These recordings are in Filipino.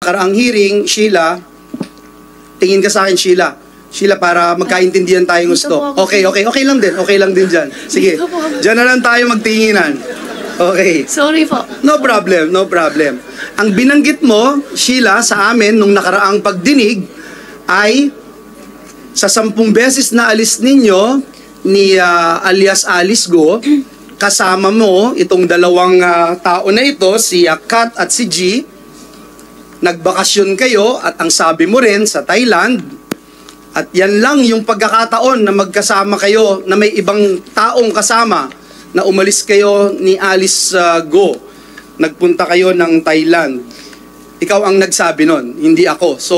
nakaraang hearing, Sheila, tingin ka sa akin, Sheila. Sheila, para magkaintindihan tayong gusto. Okay lang din. Okay lang din dyan. Sige, dyan na lang tayo magtinginan. Okay. Sorry po. No problem. Ang binanggit mo, Sheila, sa amin nung nakaraang pagdinig ay sa 10 beses na alis ninyo ni alias Alice Go, kasama mo itong dalawang tao na ito, si Kat at si G. Nagbakasyon kayo at ang sabi mo rin sa Thailand. At yan lang yung pagkakataon na magkasama kayo na may ibang taong kasama na umalis kayo ni Alice Go. Nagpunta kayo ng Thailand. Ikaw ang nagsabi nun, hindi ako. So,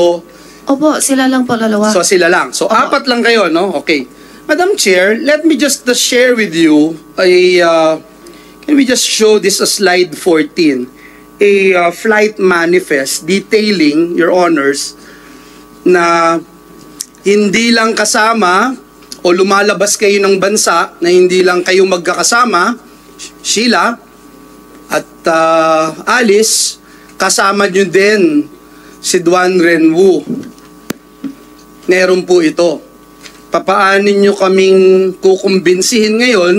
Opo, sila lang po dalawa. so sila lang. So, Opo. 4 lang kayo, no? Okay. Madam Chair, let me just share with you can we just show this slide 14? A flight manifest detailing, Your Honors, na hindi lang kasama o lumalabas kayo ng bansa na hindi lang kayo magkakasama, Sheila at Alice, kasama nyo din si Duan Renwu. Meron po ito. Papaano nyo kaming kukumbinsihin ngayon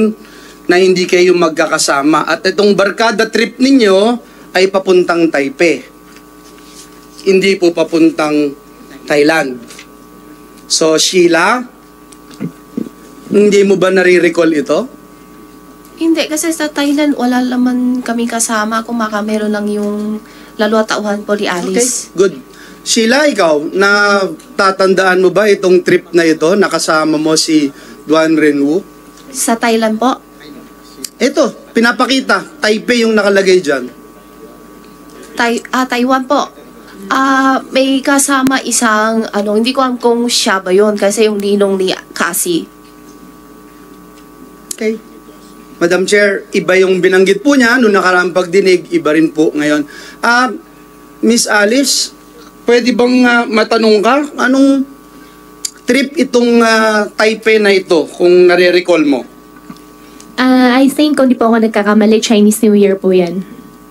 na hindi kayo magkakasama? At itong barkada trip ninyo ay papuntang Taipei. Hindi po papuntang Thailand. So, Sheila, hindi mo ba nare-recall ito? Hindi, kasi sa Thailand, wala naman kami kasama. Kung meron lang yung tauhan po ni Alice. Okay, good. Sheila, ikaw, natatandaan mo ba itong trip na ito? Nakasama mo si Duan Renwu? Sa Thailand po? Ito, pinapakita. Taipei yung nakalagay dyan. Taiwan po. May kasama isang, hindi ko alam kung siya ba yun, kasi yung ninong ni Cassie. Okay. Madam Chair, iba yung binanggit po niya noong nakaraang pagdinig, iba rin po ngayon. Miss Alice, pwede bang matanong ka? Anong trip itong Taipei na ito, kung nare-recall mo? I think, kung di po ako nagkakamali, Chinese New Year po yan.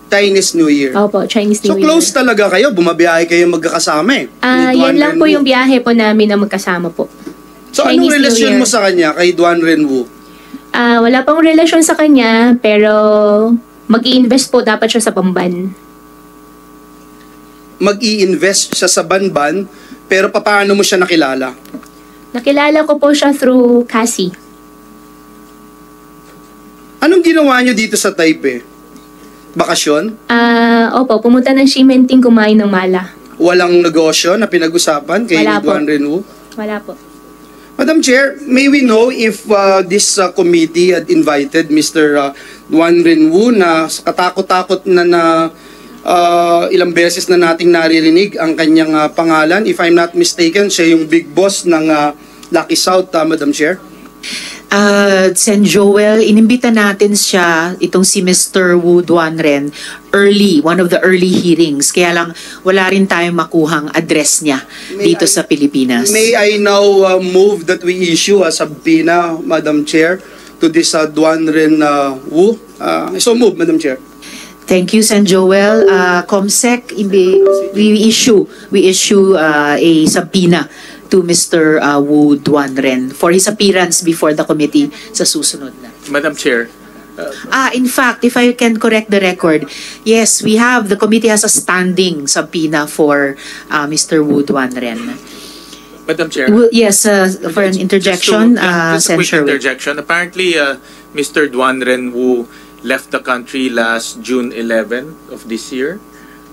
Chinese New Year. Opo, Chinese New So Year. close talaga kayo, bumabiyahe kayo magkakasama eh. Ni Duan Yan lang po Renwu. yung biyahe po namin na magkasama po. So Chinese anong New relasyon Year. mo sa kanya, kay Duan Renwu? Wala pong relasyon sa kanya, pero mag-i-invest po dapat siya sa Bamban. Mag-i-invest siya sa Banban, pero paano mo siya nakilala? Nakilala ko po siya through Cassie. Anong ginawa niyo dito sa Taipei? Bakasyon? Opo, pumunta ng Shimenting kumain ng mala. Walang negosyo na pinag-usapan kay Wala po. Duan Renwu? Wala po. Madam Chair, may we know if this committee had invited Mr. Duan Renwu na sa katakot-takot na ilang beses na nating naririnig ang kanyang pangalan. If I'm not mistaken, siya yung big boss ng Lucky South, Madam Chair. Sen Joel, inimbita natin siya, itong si Mr. Wu Duanren, one of the early hearings. Kaya lang, wala rin tayong makuhang address niya dito sa Pilipinas. May I now move that we issue a subpoena, Madam Chair, to this Duanren Wu? So move, Madam Chair. Thank you, Sen Joel. Comsec, we issue a subpoena to Mr. Wu Duanren for his appearance before the committee sa susunod na. Madam Chair. In fact, if I can correct the record, yes, the committee has a standing subpoena for Mr. Wu Duanren. Madam Chair. Yes, for an interjection, just a quick Sen. interjection. Apparently, Mr. Duanren Wu left the country last June 11 of this year.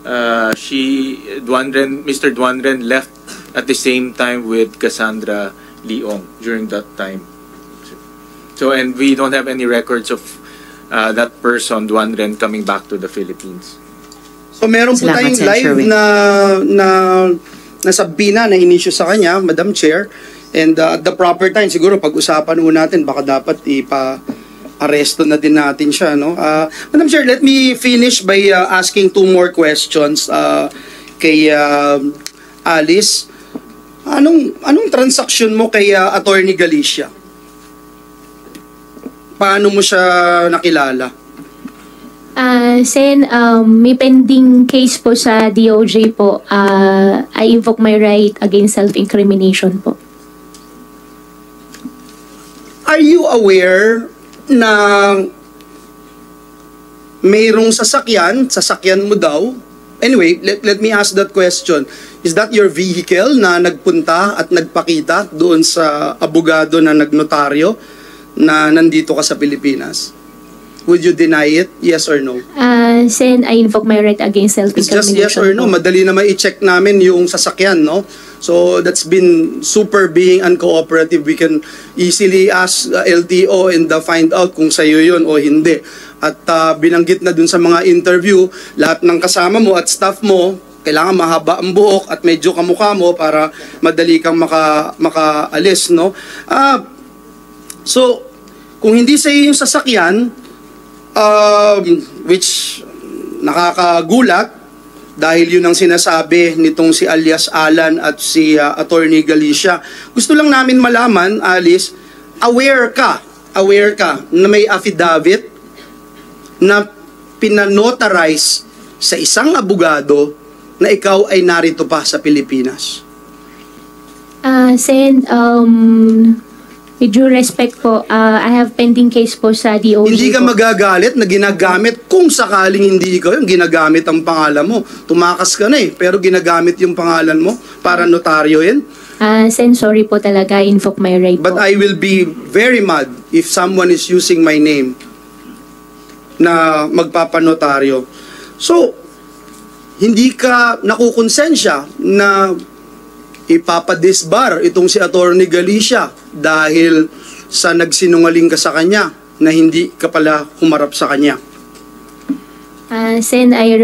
Mr. Duanren left at the same time with Cassandra Leong during that time. So, and we don't have any records of that person, Duanren, coming back to the Philippines. So meron po Salamat, tayong Sen. live Sherwin. na subpoena na in-issue sa kanya, Madam Chair. And at the proper time, siguro pag-usapan mo natin, baka dapat aresto na din natin siya, no? Madam Chair, let me finish by asking 2 more questions kay Alice. Anong transaksyon mo kay Attorney Galicia? Paano mo siya nakilala? Sen, may pending case po sa DOJ po. I invoke my right against self-incrimination po. Are you aware na mayroong sasakyan mo daw? Anyway, let me ask that question. Is that your vehicle na nagpunta at nagpakita doon sa abogado na nagnotaryo na nandito ka sa Pilipinas? Would you deny it? Yes or no? Sen, I invoke my right against It's self-incrimination just yes or no. po. Madali naman i-check namin yung sasakyan, no? So that's been super being uncooperative. We can easily ask LTO and find out kung sa'yo yun o hindi. At binanggit na dun sa mga interview, lahat ng kasama mo at staff mo, kailangan mahaba ang buhok at medyo kamukha mo para madali kang makaalis, no? So, kung hindi sa'yo yung sasakyan, which nakakagulat, dahil yun ang sinasabi nitong si alias Alan at si Attorney Galicia. Gusto lang namin malaman, Alice, aware ka na may affidavit na pinanotarize sa isang abogado na ikaw ay narito pa sa Pilipinas. Sen, with due respect po, I have pending case po sa DOJ Hindi ka po. magagalit na ginagamit kung sakaling hindi ikaw yung ginagamit ang pangalan mo. Tumakas ka na pero ginagamit yung pangalan mo para notaryoin. Sen, sorry po talaga, invoke my right But po. I will be very mad if someone is using my name na magpapanotaryo. So, hindi ka nakukonsensya na ipapadisbar itong si Attorney Galicia dahil sa nagsinungaling ka sa kanya na hindi ka pala humarap sa kanya. Sen, I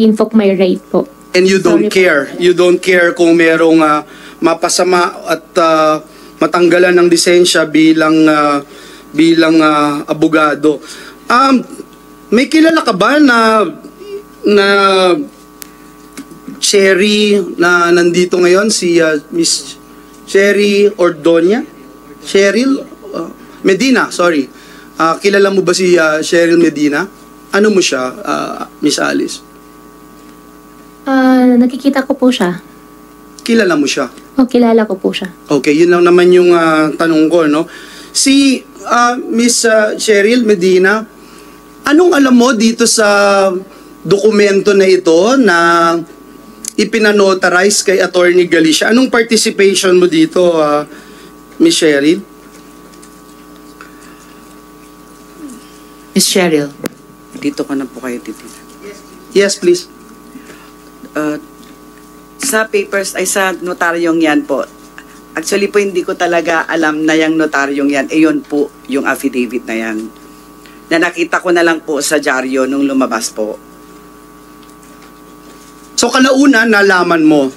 invoke my right po. And you don't Sorry po. care. You don't care kung merong mapasama at matanggalan ng lisensya bilang abogado. May kilala ka ba na Cherry na nandito ngayon, si Miss Cherry Ordonia? Cheryl Medina, sorry. Kilala mo ba si Cheryl Medina? Ano mo siya, Miss Alice? Nakikita ko po siya. Kilala mo siya? O, kilala ko po siya. Okay, yun lang naman yung tanong ko, no? Si Miss Cheryl Medina, anong alam mo dito sa dokumento na ito na ipinanotarize kay Attorney Galicia? Anong participation mo dito, Miss Cheryl? Miss Cheryl. Dito ka na po kayo titignan. Yes, please. Sa papers, ay sa notaryong yan po. Actually po, hindi ko talaga alam na yung notaryong yan. Yun po, yung affidavit na yan. Na nakita ko na lang po sa dyaryo nung lumabas po. So, kalaunan, nalaman mo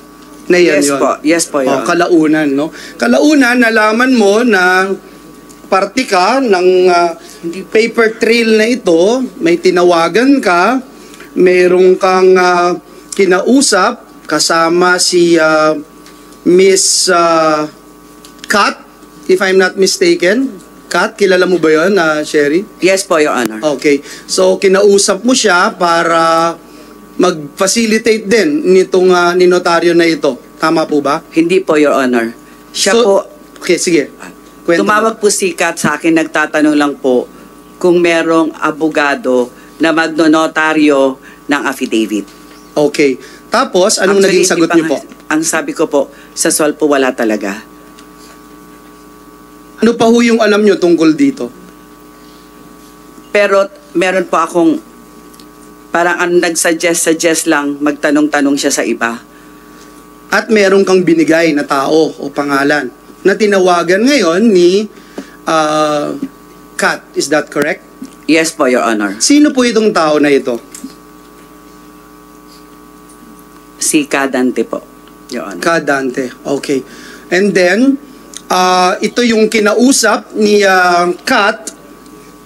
na yan Yes yun? po, yes po yun. Kalaunan, no? Kalaunan, nalaman mo na parte ka ng paper trail na ito, may tinawagan ka, merong kang kinausap, kasama si Miss Kat, if I'm not mistaken. Kat, kilala mo ba yun, Sherry? Yes po, Your Honor. Okay. So, kinausap mo siya para mag-facilitate din nitong ninotaryo na ito. Tama po ba? Hindi po, Your Honor. Siya So, po, okay, sige. Kwento mo. tumawag po si Kat sa akin, nagtatanong lang po kung merong abogado na magnonotaryo ng affidavit. Okay. Tapos, anong Actually, naging sagot hindi niyo pa po? nga- Ang sabi ko po, sa SOL po wala talaga. Ano pa ho yung alam niyo tungkol dito? Pero meron po akong parang nagsuggest lang, magtanong-tanong siya sa iba. At meron kang binigay na tao o pangalan na tinawagan ngayon ni Kat. Is that correct? Yes po, Your Honor. Sino po itong tao na ito? Si Kadante po, Your Honor. Kadante. Okay. And then, ito yung kinausap ni Kat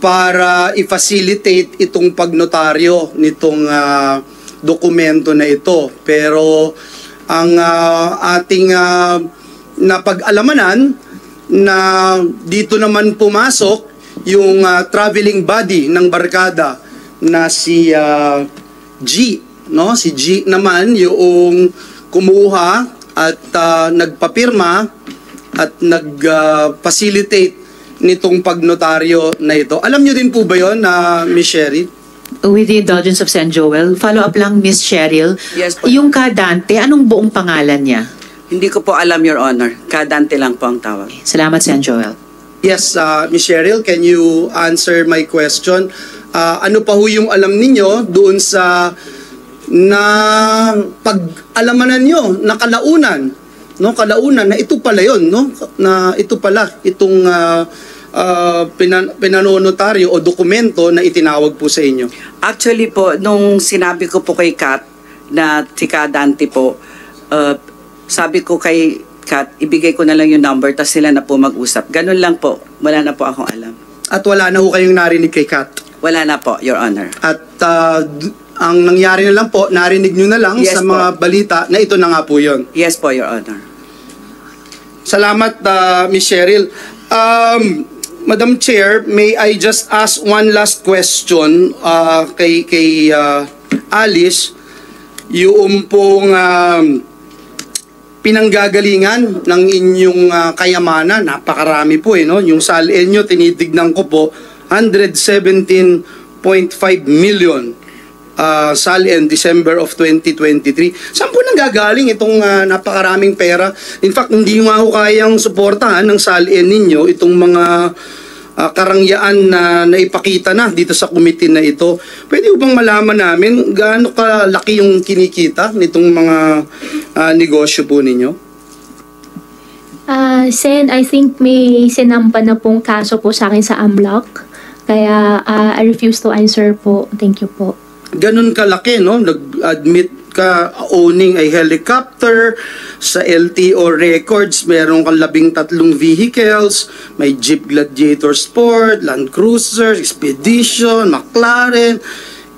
para i-facilitate itong pagnotaryo nitong dokumento na ito. Pero ang ating napag-alamanan na dito naman pumasok yung traveling body ng barkada na si G, no? Si G naman yung kumuha at nagpapirma at nag-facilitate nitong pagnotaryo na ito. Alam niyo din po ba yon na Miss Sherry? With the indulgence of Sen. Joel, follow up lang, Miss Cheryl. Yes po. Yung Kadante, anong buong pangalan niya? Hindi ko po alam, Your Honor. Kadante lang po ang tawag. Salamat, Sen. Joel. Yes, Miss Cheryl, can you answer my question? Ano pa ho yung alam ninyo doon sa na pag-alamanan nyo, na kalaunan, no? Kalaunan na ito pala yon, no? Na ito pala itong pinanonotaryo o dokumento na itinawag po sa inyo. Actually po, nung sinabi ko po kay Kat na si Kadante po, sabi ko kay Kat, ibigay ko na lang yung number tapos sila na po mag-usap. Ganun lang po. Wala na po akong alam. At wala na ho kayong narinig kay Kat. Wala na po, Your Honor. At ang nangyari na lang po, narinig nyo na lang Yes sa po. mga balita na ito na nga po yon. Yes po, Your Honor. Salamat, Miss Cheryl. Madam Chair, may I just ask one last question kay Alice, yung pong pinanggagalingan ng inyong kayamanan, napakarami po no? Yung salin nyo, tinitignan ko po, 117.5 million salin December of 2023. Saan po nanggagaling itong napakaraming pera? In fact, hindi nga ho kayang suportahan ng salin ninyo itong mga karangyaan na naipakita na dito sa committee na ito. Pwede bang malaman namin gaano kalaki yung kinikita nitong mga negosyo po ninyo? Sen, I think may sinampa na pong kaso po sa akin sa AMLOC. Kaya I refuse to answer po. Thank you po. Ganun kalaki, no? Nag-admit ka owning a helicopter. Sa LTO records, meron kang 13 vehicles. May Jeep Gladiator Sport, Land Cruiser, Expedition, McLaren,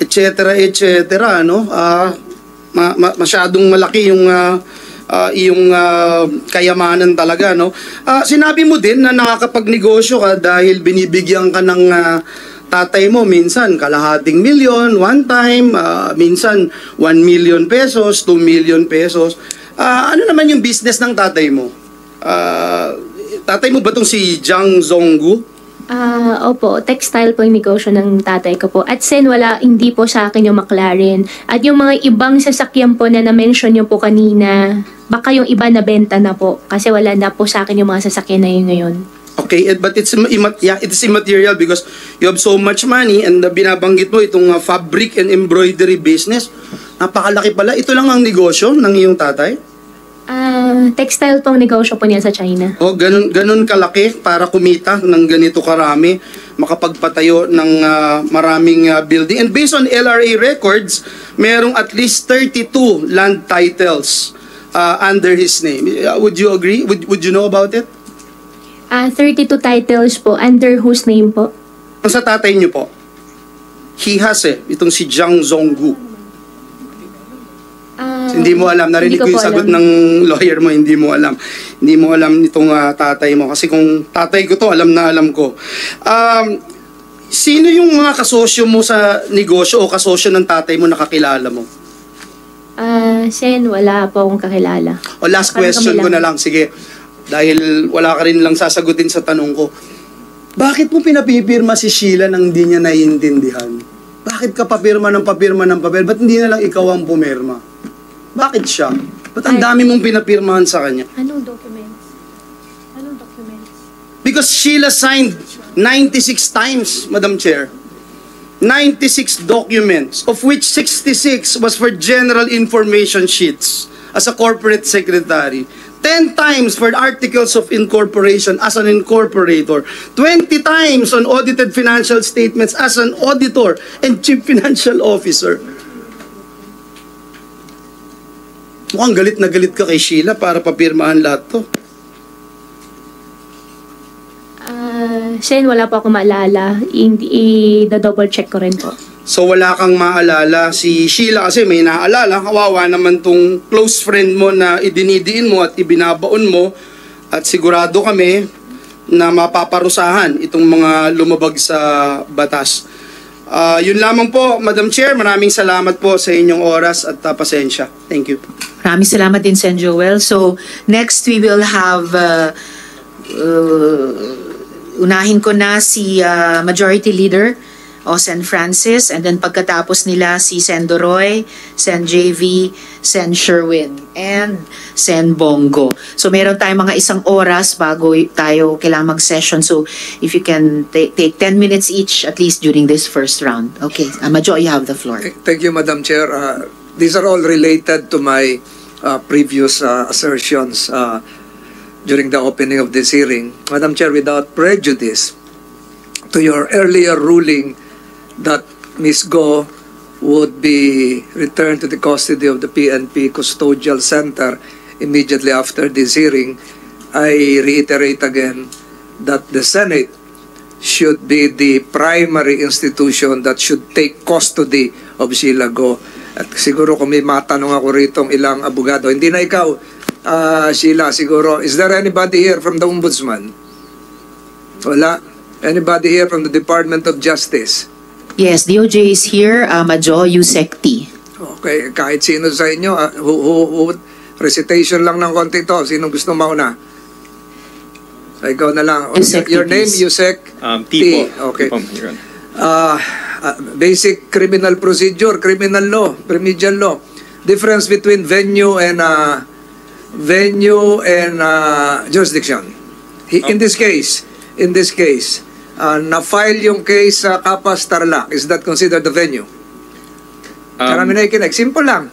etc. etc. No? Masyadong malaki yung kayamanan talaga, no? Sinabi mo din na nakakapagnegosyo ka dahil binibigyan ka ng tatay mo minsan kalahating milyon one time, minsan 1 million pesos, 2 million pesos. Ano naman yung business ng tatay mo? Tatay mo ba tong si Jang Zonggu? Opo, textile po yung negosyo ng tatay ko po. At Sen, hindi po sa akin yung McLaren. At yung mga ibang sasakyan po na na-mention nyo po kanina, baka yung iba nabenta na po. Kasi wala na po sa akin yung mga sasakyan na yun ngayon. Okay, but it's immaterial because you have so much money and binabanggit mo itong fabric and embroidery business. Napakalaki pala. Ito lang ang negosyo ng iyong tatay? Textile pong negosyo po niya sa China. Oh, ganun kalaki para kumita ng ganito karami, makapagpatayo ng maraming building. And based on LRA records, merong at least 32 land titles under his name. Would you agree? Would you know about it? 32 titles po. Under whose name po? Ang sa tatay niyo po, he has itong si Jang Zonggu. Hindi mo alam, narinig ko yung sagot ng lawyer mo, hindi mo alam. Hindi mo alam itong tatay mo. Kasi kung tatay ko to, alam na alam ko. Sino yung mga kasosyo mo sa negosyo o kasosyo ng tatay mo nakakilala mo? Sen, wala po akong kakilala. O last question ko na lang, sige. Dahil wala ka rin lang sasagutin sa tanong ko. Bakit mo pinapipirma si Sheila nang hindi niya naiintindihan? Bakit ka papirma ng papirma ng papel? Ba't hindi na lang ikaw ang pumirma? Bakit siya? Ba't ang dami mong pinapirmahan sa kanya? Anong documents? Because Sheila signed 96 times, Madam Chair. 96 documents, of which 66 was for general information sheets as a corporate secretary. 10 times for articles of incorporation as an incorporator. 20 times on audited financial statements as an auditor and chief financial officer. Mukhang galit na galit ka kay Sheila para papirmahan lahat to. Sen, wala po ako maalala. I-double check ko rin po. So wala kang maalala si Sheila kasi may naalala. Kawawa naman tong close friend mo na idinidiin mo at ibinabaon mo at sigurado kami na mapaparusahan itong mga lumabag sa batas. Yun lamang po, Madam Chair. Maraming salamat po sa inyong oras at pasensya. Thank you. Maraming salamat din, Sen. Joel. So, next we will have, unahin ko na si Majority Leader o Sen. Francis, and then pagkatapos nila si Sen. Doroy, Sen. JV, Sen. Sherwin, and Sen. Bongo. So meron tayong mga isang oras bago tayo kailangan mag-session. So if you can take 10 minutes each at least during this first round. Okay, Majo, you have the floor. Thank you, Madam Chair. These are all related to my previous assertions during the opening of this hearing. Madam Chair, without prejudice to your earlier ruling that Ms. Go would be returned to the custody of the PNP Custodial Center immediately after this hearing, I reiterate again that the Senate should be the primary institution that should take custody of Sheila Go. At siguro kung may matanong ako rito ilang abogado, hindi na ikaw, Sheila, siguro, is there anybody here from the Ombudsman? Wala? Anybody here from the Department of Justice? Yes, DOJ is here, Majo, Yusek T. Okay, kahit sino sa inyo, recitation lang ng konti to. Sinong gusto mauna? Ikaw na lang. Yusek Your T, name, please. Yusek T po. Okay. Your Honor. Basic criminal procedure, criminal law, remedial law. Difference between venue and jurisdiction. In this case, na-file yung case sa Kapas Tarlac. Is that considered the venue? Karami na ikinig. Simple lang.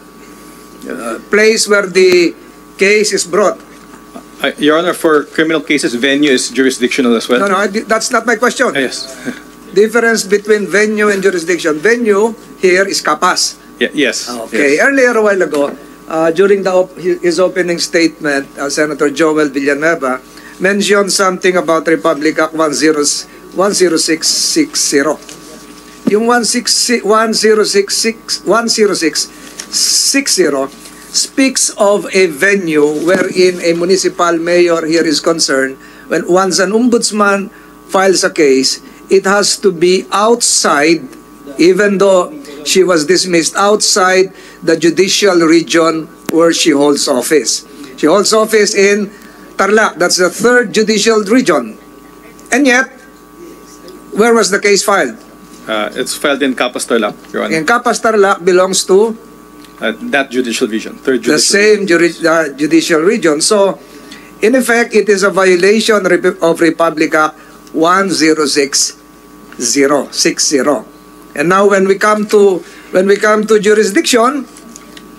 Place where the case is brought. Your Honor, for criminal cases, venue is jurisdictional as well. No, that's not my question. Yes. Difference between venue and jurisdiction. Venue here is Kapas. Yes. Okay. Yes. Earlier a while ago, during his opening statement, Senator Joel Villanueva mentioned something about Republic Act 10660. Yung 10660 speaks of a venue wherein a municipal mayor here is concerned. When once an ombudsman files a case, it has to be outside, even though she was dismissed, outside the judicial region where she holds office. She holds office in Tarlac. That's the 3rd judicial region. And yet, where was the case filed? It's filed in Kapas Tarlac, Your Honor. In Kapas Tarlac belongs to That judicial region, 3rd the judicial same judicial region. So, in effect, it is a violation of Republic Act 10660. And now, when we come to jurisdiction,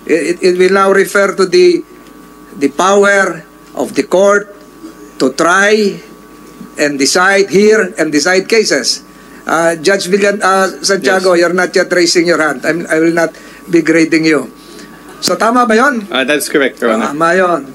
it will now refer to the power of the court to try and decide cases. Judge Santiago, Yes. You're not yet raising your hand. I will not be grading you. So tama ba yun? That's correct, Your Honor. Tama yun.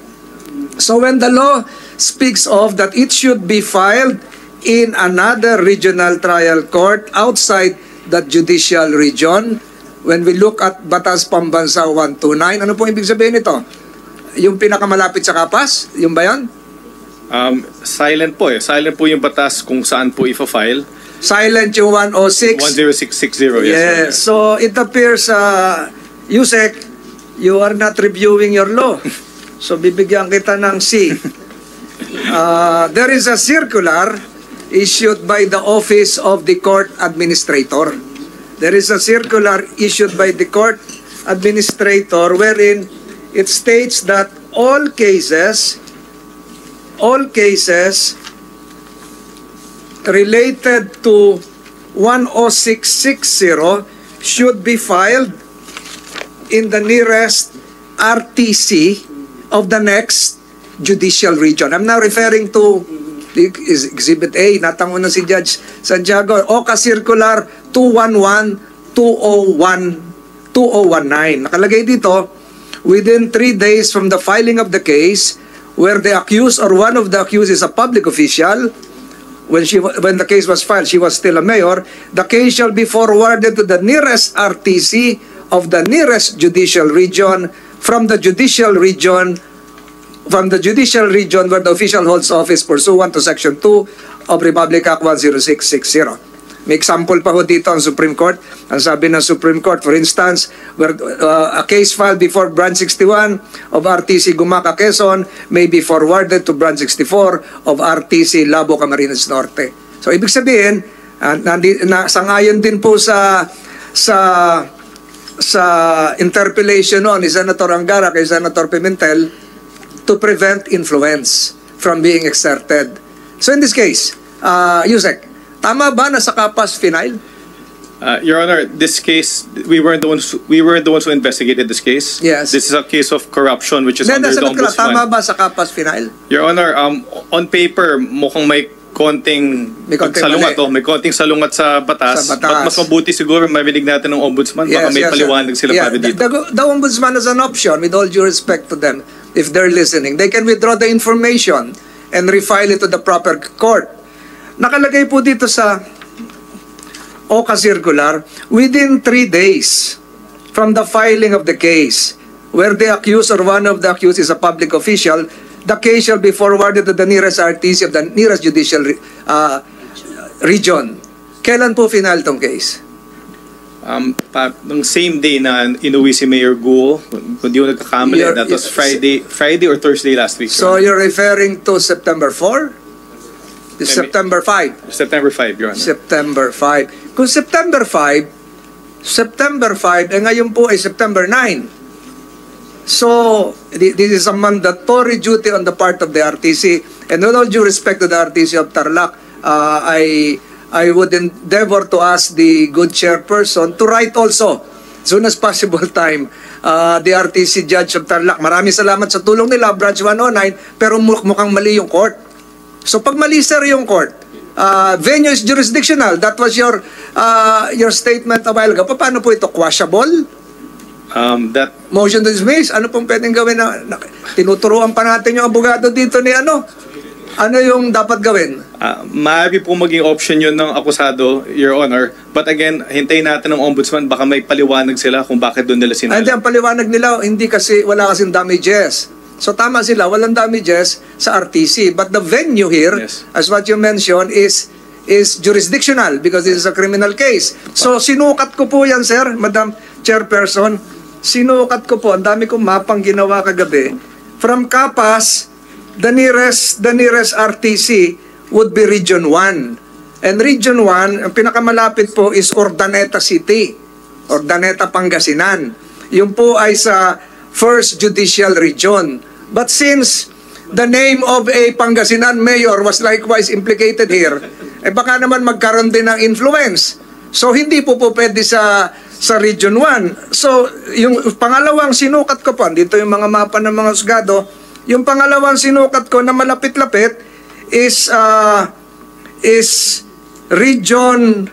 So when the law speaks of that it should be filed in another regional trial court outside that judicial region, when we look at Batas Pambansa 129, ano po ibig sabihin nito? Yung pinakamalapit sa Kapas? Yung ba yun? Silent po eh. Silent po yung batas kung saan po ifa-file. Silent yung 106? 10660, yes. Yes. So it appears, Yusek, you are not reviewing your law. So bibigyan kita ng C. There is a circular issued by the Office of the Court Administrator. There is a circular issued by the Court Administrator wherein it states that all cases related to 10660 should be filed in the nearest RTC of the next judicial region. I'm now referring to Exhibit A, natangon na si Judge Santiago, OCA Circular 211-2019. Nakalagay dito, within 3 days from the filing of the case, where the accused or one of the accused is a public official, when the case was filed, she was still a mayor, the case shall be forwarded to the nearest RTC of the nearest judicial region from the judicial region where the official holds office pursuant to Section 2 of Republic Act 10660. May example pa ho dito ang Supreme Court. Ang sabi ng Supreme Court, for instance, where a case filed before Branch 61 of RTC Gumaca, Quezon may be forwarded to Branch 64 of RTC Labo, Camarines Norte. So ibig sabihin, sangayon din po sa interpellation ni Senator Angara kay Senator Pimentel to prevent influence from being exerted. So in this case, Yusek, tama ba na sa Kapas final? Your Honor, this case, we weren't the ones who investigated this case. Yes. This is a case of corruption which is under the Ombudsman. Tama ba sa Kapas final? Your Honor, on paper, mukhang may konting salungat. May konting salungat sa batas. But mas mabuti siguro marinig natin ng Ombudsman. Baka may paliwanag sila para dito. The Ombudsman has an option, with all due respect to them, if they're listening. They can withdraw the information and refile it to the proper court. Nakalagay po dito sa OCA circular, within 3 days from the filing of the case, where the accused or one of the accused is a public official, the case shall be forwarded to the nearest RTC of the nearest judicial region. Kailan po final tong case? Nung same day na inuwi si Mayor Guo, kung di ko nagkakamali, that was Friday or Thursday last week. So you're referring to September 4? September 5. September 5, Your Honor. September 5. Kung September 5, ngayon po ay September 9. So, this is a mandatory duty on the part of the RTC. And with all due respect to the RTC of Tarlac, I would endeavor to ask the good chairperson to write also, as soon as possible time, the RTC Judge of Tarlac. Maraming salamat sa tulong nila, Branch 109, pero mukhang mali yung court. So pag mali sir yung court, venue is jurisdictional. That was your statement a while ago. Paano po ito? Quashable? That Motion to dismiss? Ano pong pwedeng gawin na tinuturuan pa natin yung abogado dito ni ano? Ano yung dapat gawin? Maaari po maging option yun ng akusado, Your Honor. But again, hintayin natin ng Ombudsman, baka may paliwanag sila kung bakit doon nila sinala. Hindi, ang paliwanag nila, wala kasing damages. So tama sila, walang damages sa RTC. But the venue here, yes, as what you mentioned, is jurisdictional because this is a criminal case. So sinukat ko po yan, sir, Madam Chairperson. Sinukat ko po, ang dami kong mapang ginawa kagabi. From Kapas, the nearest RTC would be Region 1. And Region 1, ang pinakamalapit po is Urdaneta City, Urdaneta, Pangasinan. Yun po ay sa First Judicial Region. But since the name of a Pangasinan mayor was likewise implicated here, baka naman magkaroon din ng influence. So hindi po pwede sa Region 1. So yung pangalawang sinukat ko po, dito yung mga mapa ng mga husgado, yung pangalawang sinukat ko na malapit-lapit is Region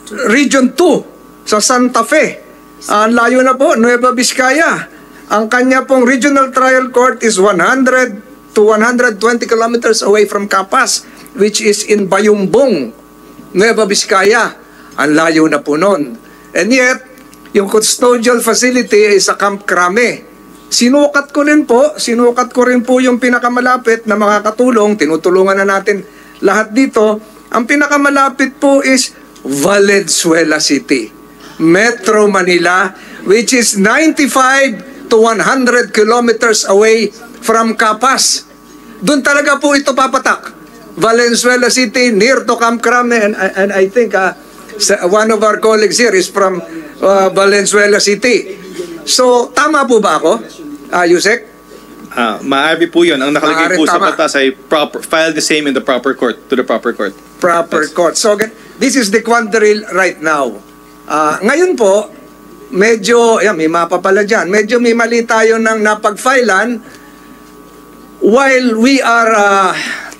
2 sa Santa Fe. Ang layo na po, Nueva Vizcaya. Ang kanya pong regional trial court is 100 to 120 kilometers away from Kapas, which is in Bayumbong, Nueva Vizcaya. Ang layo na po nun. And yet, yung custodial facility is sa Camp Crame. Sinukat ko rin po yung pinakamalapit na makakatulong. Tinutulungan na natin lahat dito. Ang pinakamalapit po is Valenzuela City, Metro Manila, which is 95 to 100 kilometers away from Kapas. Doon talaga po ito papatak. Valenzuela City, near to Camp Crame, and I think one of our colleagues here is from Valenzuela City. So, tama po ba ako, Yusek? Maaari po yun. Ang nakalagay po sa batas ay file the same in the proper court, to the proper court. Proper court. So, this is the quandary right now. Ngayon po, medyo, may mapa pala dyan, medyo may mali tayo ng napag-filean while we are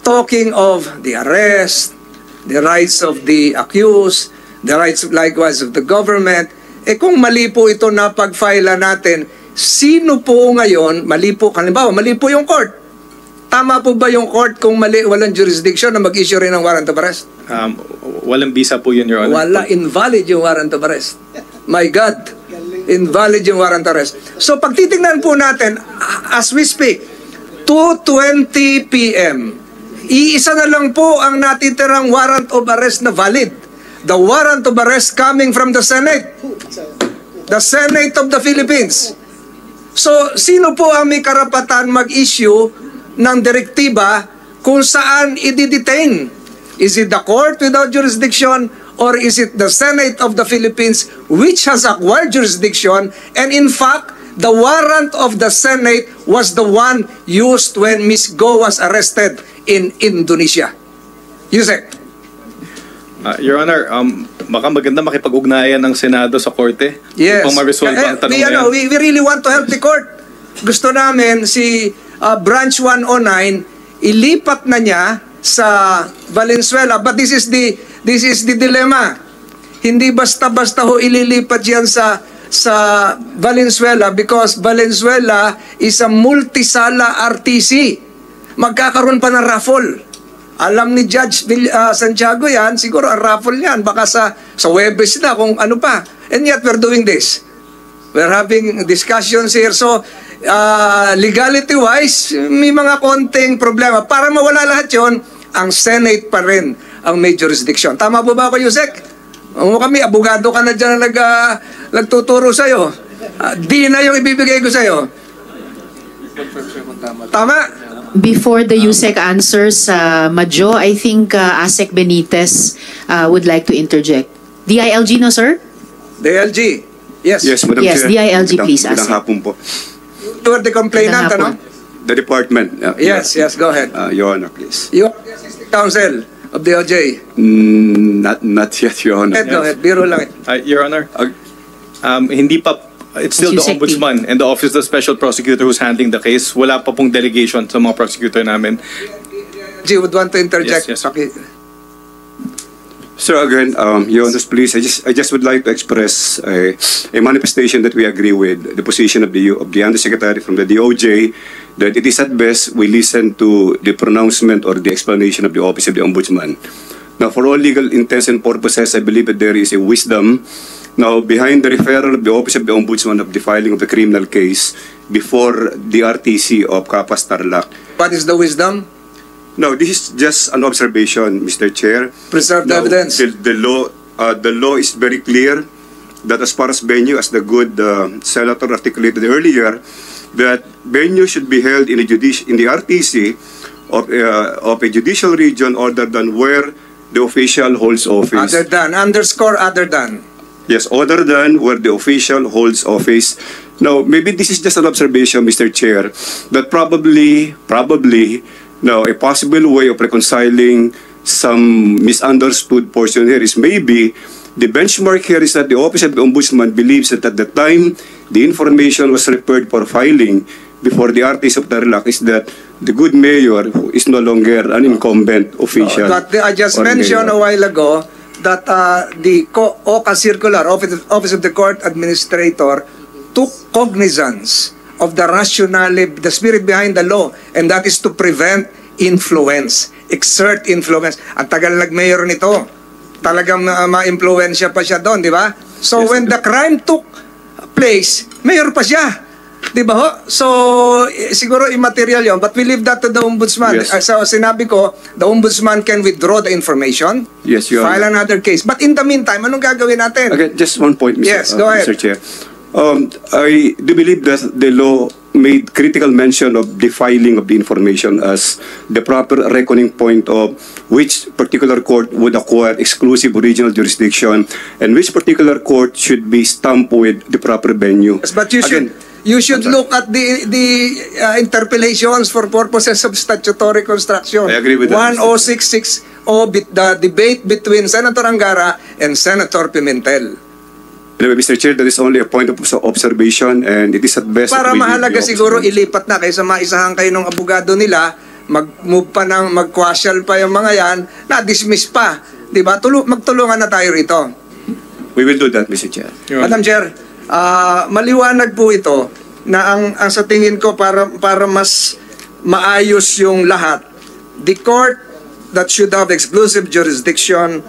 talking of the arrest, the rights of the accused, the rights likewise of the government. Kung mali po ito napag-filean natin, sino po ngayon, mali po yung court. Tama po ba yung court kung walang jurisdiction na mag-issue rin ng warrant of arrest? Walang visa po yun, Your Honor. Wala, invalid yung warrant of arrest. My God, invalid yung warrant of arrest. So pag titingnan po natin, as we speak, 2:20 p.m., iisa na lang po ang natitirang warrant of arrest na valid. the warrant of arrest coming from the Senate. The Senate of the Philippines. So, sino po ang may karapatan mag-issue ng direktiba kung saan i-detain? Is it the court without jurisdiction or is it the Senate of the Philippines which has acquired jurisdiction? And in fact, the warrant of the Senate was the one used when Ms. Go was arrested in Indonesia. Yusek. Your Honor, baka maganda makipag-ugnayan ng Senado sa Korte Yes. upang ma-resolve ang tanong na yan. We really want to help the court. Gusto namin si Branch 109 ilipat na niya sa Valenzuela, but this is the dilemma. Hindi basta-basta ho ililipat yan sa Valenzuela because Valenzuela is a multisala RTC. Magkakaroon pa ng raffle. Alam ni Judge Santiago yan, siguro ang raffle yan, baka sa Webes na kung ano pa. And yet we're doing this. We're having discussions here. So, legality-wise, may mga konting problema. Para mawala lahat yon, ang Senate pa rin ang may jurisdiction. Tama po ba ako, Yusek? Kami, abogado ka na dyan na nagtuturo sa'yo. Di na yung ibibigay ko sa'yo. Tama? Before the USEC answers, Majo, I think ASEC Benitez would like to interject. DILG, no, sir? DILG. Yes. Yes, Madam Yes, Chair. DILG, please, Magandang ASEC. hapon po. You are the complainant, ano? The department. Yes, go ahead. Your Honor, please. You are the assistant counsel of DOJ. Not yet, Your Honor. Go ahead, biro lang. Your Honor, hindi pa, it's still the Yusek Ombudsman and the Office of the Special Prosecutor who's handling the case. Wala pa pong delegation sa mga prosecutor namin. You would want to interject? Yes. Okay. Sir, again, Your Honor, please, I just would like to express a manifestation that we agree with the position of the Undersecretary from the DOJ that it is at best we listen to the pronouncement or the explanation of the Office of the Ombudsman. Now, for all legal intents and purposes, I believe that there is a wisdom now behind the referral of the Office of the Ombudsman of the filing of the criminal case before the RTC of Capas Tarlac. What is the wisdom? No, this is just an observation, Mr. Chair. Preserve the Now, evidence. The law is very clear that as far as venue, as the good senator articulated earlier, that venue should be held in the RTC of a judicial region other than where the official holds office. Other than, underscore other than. Yes, other than where the official holds office. Now, maybe this is just an observation, Mr. Chair, that probably, now, a possible way of reconciling some misunderstood portion here is maybe the benchmark here is that the Office of the Ombudsman believes that at the time the information was referred for filing before the RTC of Tarlac is that the good mayor is no longer an incumbent official. But I just mentioned a while ago that the OCA circular, Office of the Court Administrator, took cognizance of the rationale, the spirit behind the law, and that is to prevent influence, exert influence. Ang tagal nag-mayor nito, talagang ma-influensya pa siya doon, di ba? So yes, when the crime took place, mayor pa siya. Di ba ho? So, siguro immaterial yun, but we leave that to the Ombudsman. Yes. So, sinabi ko, the Ombudsman can withdraw the information, Yes, Your file Honor. another case. But in the meantime, anong gagawin natin? Okay, just one point, Mr. Yes, go ahead. Mr. Chair. I do believe that the law made critical mention of the filing of the information as the proper reckoning point of which particular court would acquire exclusive original jurisdiction and which particular court should be stamped with the proper venue. Yes, but you Again, should look at the interpellations for purposes of statutory construction. I agree with that, Mr. 10660, the debate between Senator Angara and Senator Pimentel. Anyway, Mr. Chair, that is only a point of observation and it is at best... Para that we leave mahalaga the siguro Ombudsman. ilipat na kaysa maisahan kayo ng abogado nila, mag-move pa ng mag-quashal pa yung mga yan, na-dismiss pa. Diba? Magtulungan na tayo rito. We will do that, Mr. Chair. Madam Chair, maliwanag po ito na ang sa tingin ko para mas maayos yung lahat, the court that should have exclusive jurisdiction,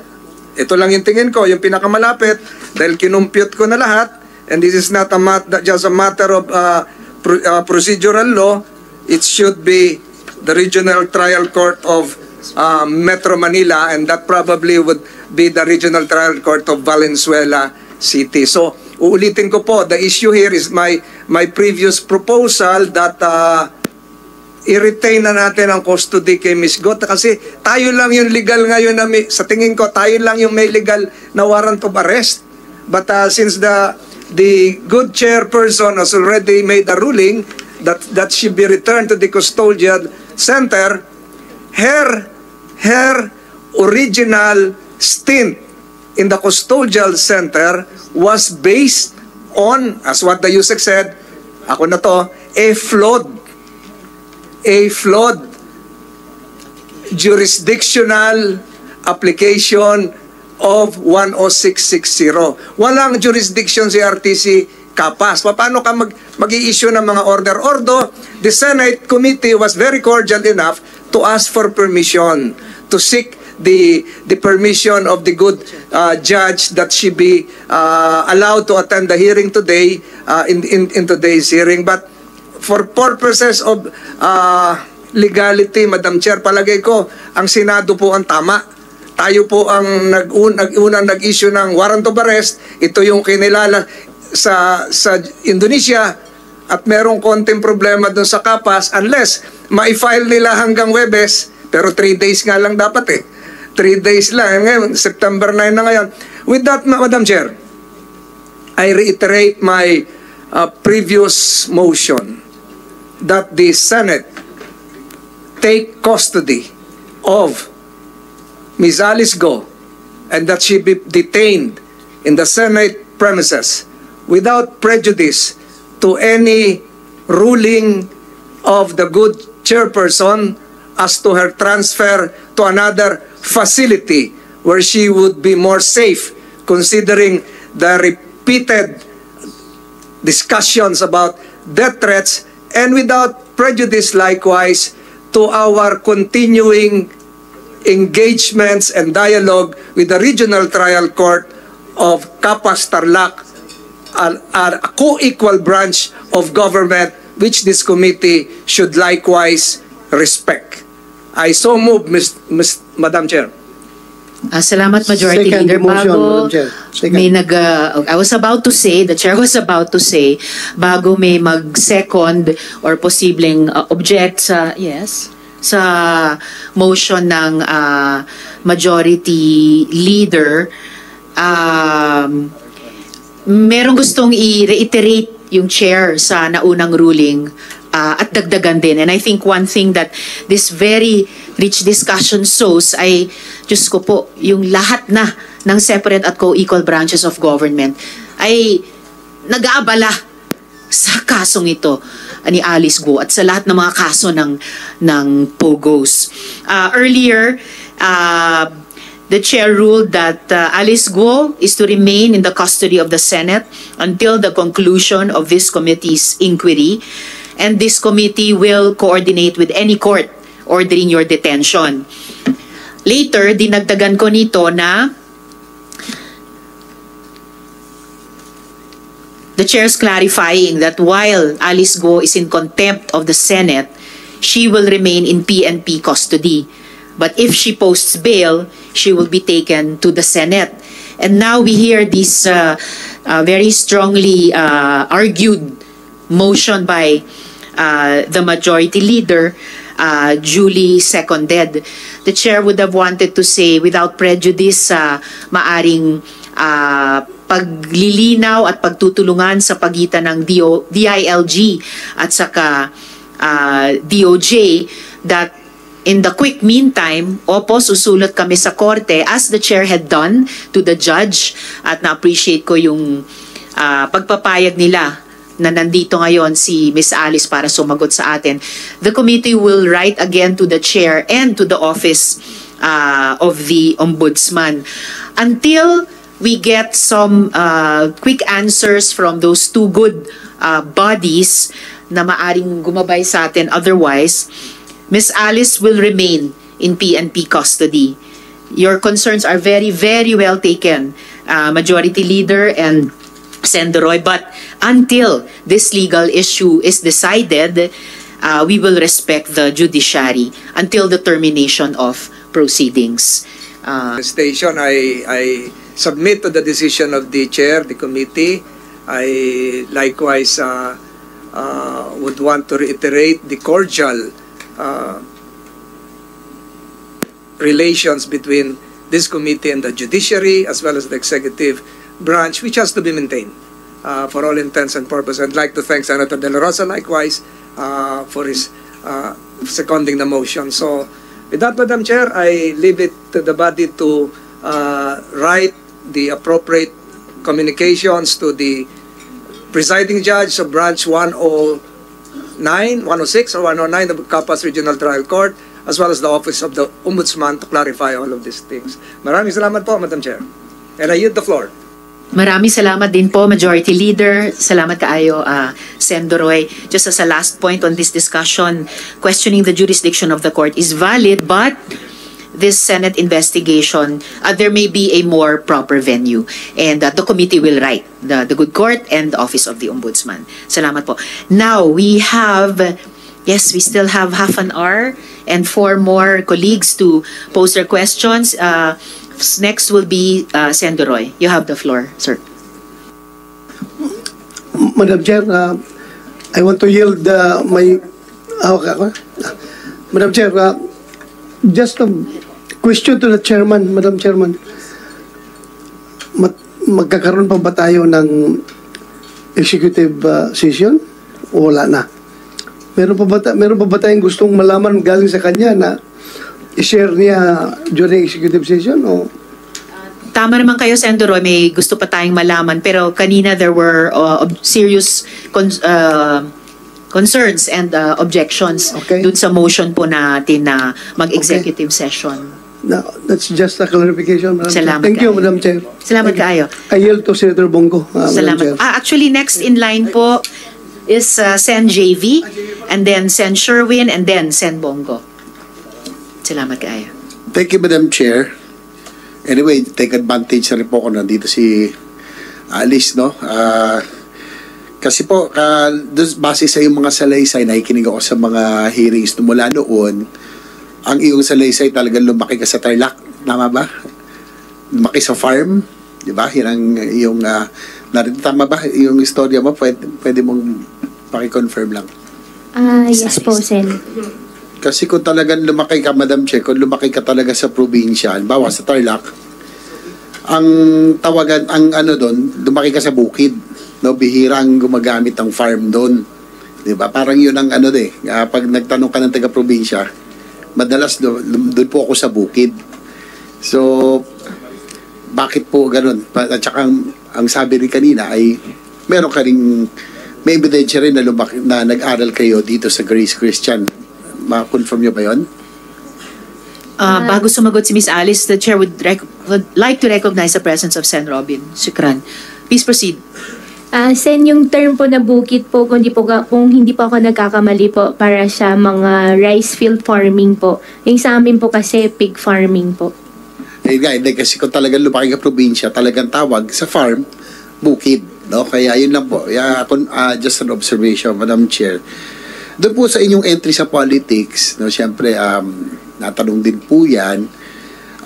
ito lang yung tingin ko, yung pinakamalapit, dahil kinumpute ko na lahat, and this is not just a matter of procedural law, it should be the Regional Trial Court of Metro Manila, and that probably would be the Regional Trial Court of Valenzuela City. So, uulitin ko po, the issue here is my previous proposal that i-retain na natin ang custody kay Ms. Gota kasi tayo lang yung legal ngayon na sa tingin ko, tayo lang yung may legal na warrant of arrest. But since the good chairperson has already made a ruling that she be returned to the custodial center, her original stint in the custodial center was based on, as what the USEC said, ako na to, a flawed jurisdictional application of 10660. Walang jurisdiction si RTC Kapas. Paano ka mag-i-issue ng mga order? Although the Senate committee was very cordial enough to ask for permission, to seek the permission of the good judge that she be allowed to attend the hearing today in today's hearing. But for purposes of legality, Madam Chair, palagay ko ang Senado po ang tama. Tayo po ang unang nag-issue ng warrant of arrest. Ito yung kinilala sa Indonesia at merong konting problema dun sa Kapas unless ma-file nila hanggang Webes, pero 3 days nga lang dapat 3 days lang. Ngayon, September 9 na ngayon. With that, Madam Chair, I reiterate my previous motion that the Senate take custody of Ms. Alice Go and that she be detained in the Senate premises without prejudice to any ruling of the good chairperson as to her transfer to another facility where she would be more safe, considering the repeated discussions about death threats, and without prejudice likewise to our continuing engagements and dialogue with the Regional Trial Court of Kapas Tarlac, a co-equal branch of government which this committee should likewise respect. I so move, Madam Chair. Salamat, Majority Second Leader. motion, Bago Madam Chair. Second. may I was about to say, the Chair was about to say, bago may mag-second or posibleng object sa, sa motion ng Majority Leader, merong gustong i-reiterate yung Chair sa naunang ruling at dagdagan din. And I think one thing that this very rich discussion shows ay, Diyos ko po, yung lahat na ng separate at co-equal branches of government ay nag-aabala sa kasong ito ni Alice Go at sa lahat ng mga kaso ng POGOs. Earlier, the Chair ruled that Alice Go is to remain in the custody of the Senate until the conclusion of this committee's inquiry, and this committee will coordinate with any court ordering your detention. Later, dinagdagan ko nito na the Chair's clarifying that while Alice Go is in contempt of the Senate, she will remain in PNP custody. But if she posts bail, she will be taken to the Senate. And now we hear this very strongly argued motion by the Majority Leader, duly seconded. The Chair would have wanted to say, without prejudice, maaring paglilinaw at pagtutulungan sa pagitan ng DILG at saka DOJ, that in the quick meantime, susulat kami sa korte as the Chair had done to the judge, at na-appreciate ko yung pagpapayag nila na nandito ngayon si Ms. Alice para sumagot sa atin. The committee will write again to the Chair and to the office of the Ombudsman until we get some quick answers from those two good bodies na maaring gumabay sa atin. Otherwise, Ms. Alice will remain in PNP custody. Your concerns are very, very well taken, Majority Leader and Senator Roy, but until this legal issue is decided, we will respect the judiciary until the termination of proceedings. Station, I submit to the decision of the chair, the committee. I likewise would want to reiterate the cordial relations between this committee and the judiciary as well as the executive branch, which has to be maintained for all intents and purposes. I'd like to thank Senator De La Rosa likewise for his seconding the motion. So with that, Madam Chair, I leave it to the body to write the appropriate communications to the presiding judge of branch 109, 106 or 109 of Capas Regional Trial Court, as well as the Office of the Ombudsman to clarify all of these things. Maraming salamat po, Madam Chair. And I yield the floor. Maraming salamat din po, Majority Leader. Salamat kaayo, Sen. Doroy. Just as a last point on this discussion, questioning the jurisdiction of the court is valid, but this Senate investigation, there may be a more proper venue. And the committee will write the Good Court and the Office of the Ombudsman. Salamat po. Now, we still have half an hour and 4 more colleagues to pose their questions. Next will be Sen. Doroy. You have the floor, sir. Madam Chair, I want to yield my... Madam Chair, just a question to the Chairman, Madam Chairman. Magkakaroon pa ba tayo ng executive session? O wala na? Meron pa ba tayong gustong malaman galing sa kanya na i-share niya during executive session? O? Tama naman kayo, Sen. Doroy, may gusto pa tayong malaman. Pero kanina there were serious concerns and objections dun sa motion po natin na mag-executive session. No, that's just a clarification, Madam Salamat Chair. Thank you, kayo. Madam Chair. Salamat kayo. I yield to Senator Bongo, Madam Chair. Salamat. Actually, next in line po is Sen. JV, and then Sen. Sherwin, and then Sen. Bongo. Salamat kayo. Thank you, Madam Chair. Anyway, take advantage na rin po kung nandito si Alice, no? Kasi po, base sa iyong mga salaysay, nakikinig ako sa mga hearings mula noon, ang iyong salaysay talagang lumaki ka sa Tarlac, tama ba? Lumaki sa farm, di ba? Yan ang iyong, tama ba? Yung istorya mo, pwede mong pakiconfirm lang. Yes po, Sen. Kasi kung talagang lumaki ka, Madam Chair, kung lumaki ka talaga sa probinsya, bawa sa Tarlac, ang tawagan, doon, lumaki ka sa bukid. No, bihirang gumagamit ng farm doon. Diba? Parang yun ang pag nagtanong ka ng taga-probinsya, madalas doon po ako sa bukid. So, bakit po ganun? At saka ang sabi rin kanina ay meron ka rin, may ebidensya rin na nag-aral kayo dito sa Grace Christian. Ma-confirm nyo ba yun? Bago sumagot si Ms. Alice, the Chair would like to recognize the presence of Sen. Robin Shukran. Please proceed. Sen, yung term po na bukid po, kung hindi po ako nagkakamali po, para sa mga rice field farming po. Yung sa amin po kasi pig farming po. Hindi, kasi kung talagang lumaki ka probinsya, talagang tawag sa farm, bukid. No? Kaya yun lang po. Just an observation, Madam Chair. Doon po sa inyong entry sa politics, no, siyempre, natanong din po yan.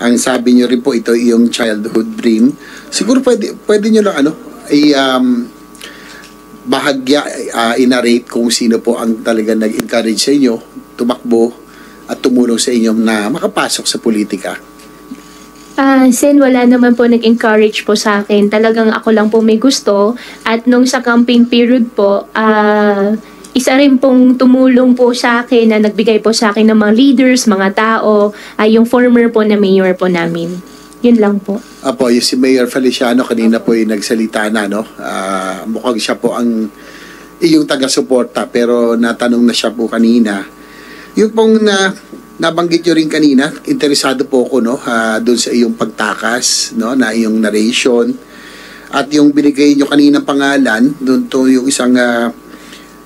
Ang sabi nyo rin po, ito yung childhood dream. Siguro pwede nyo lang bahagya, inarate kung sino po ang talagang nag-encourage sa inyo, tumakbo at tumulong sa inyo na makapasok sa politika. Sen, wala naman po nag-encourage po sa akin. Talagang ako lang po may gusto. At nung sa campaign period po, isa rin pong tumulong po sa akin na nagbigay po sa akin ng mga leaders, mga tao, yung former po na mayor po namin. Yun lang po. Apo, yung si Mayor Feliciano kanina po yung nagsalita na, no? Mukhang siya po ang iyong taga-suporta, pero natanong na siya po kanina. Yung pong nabanggit nyo rin kanina, interesado po ako, no? Doon sa iyong pagtakas, no? Na iyong narration. At yung binigay nyo kanina pangalan, doon to yung isang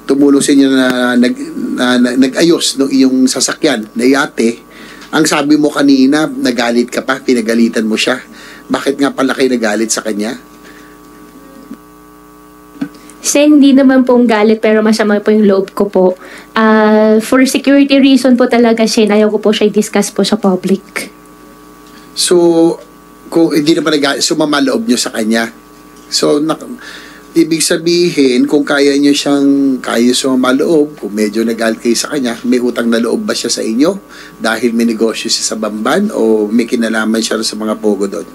tumulong sa inyo na nag-ayos no, iyong sasakyan na yate. Ang sabi mo kanina, nagalit ka pa, pinagalitan mo siya. Bakit nga pala kayo nagalit sa kanya? Sen, hindi naman pong galit pero masama po yung loob ko po. For security reason po talaga, Sen, ayaw ko po siya i-discuss po sa public. So, kung hindi naman sumama loob nyo sa kanya. So, ibig sabihin, kung kaya sumama loob, kung medyo nagalit kayo sa kanya, may utang na loob ba siya sa inyo? Dahil may negosyo siya sa Bamban o may kinalaman siya sa mga pogo doon?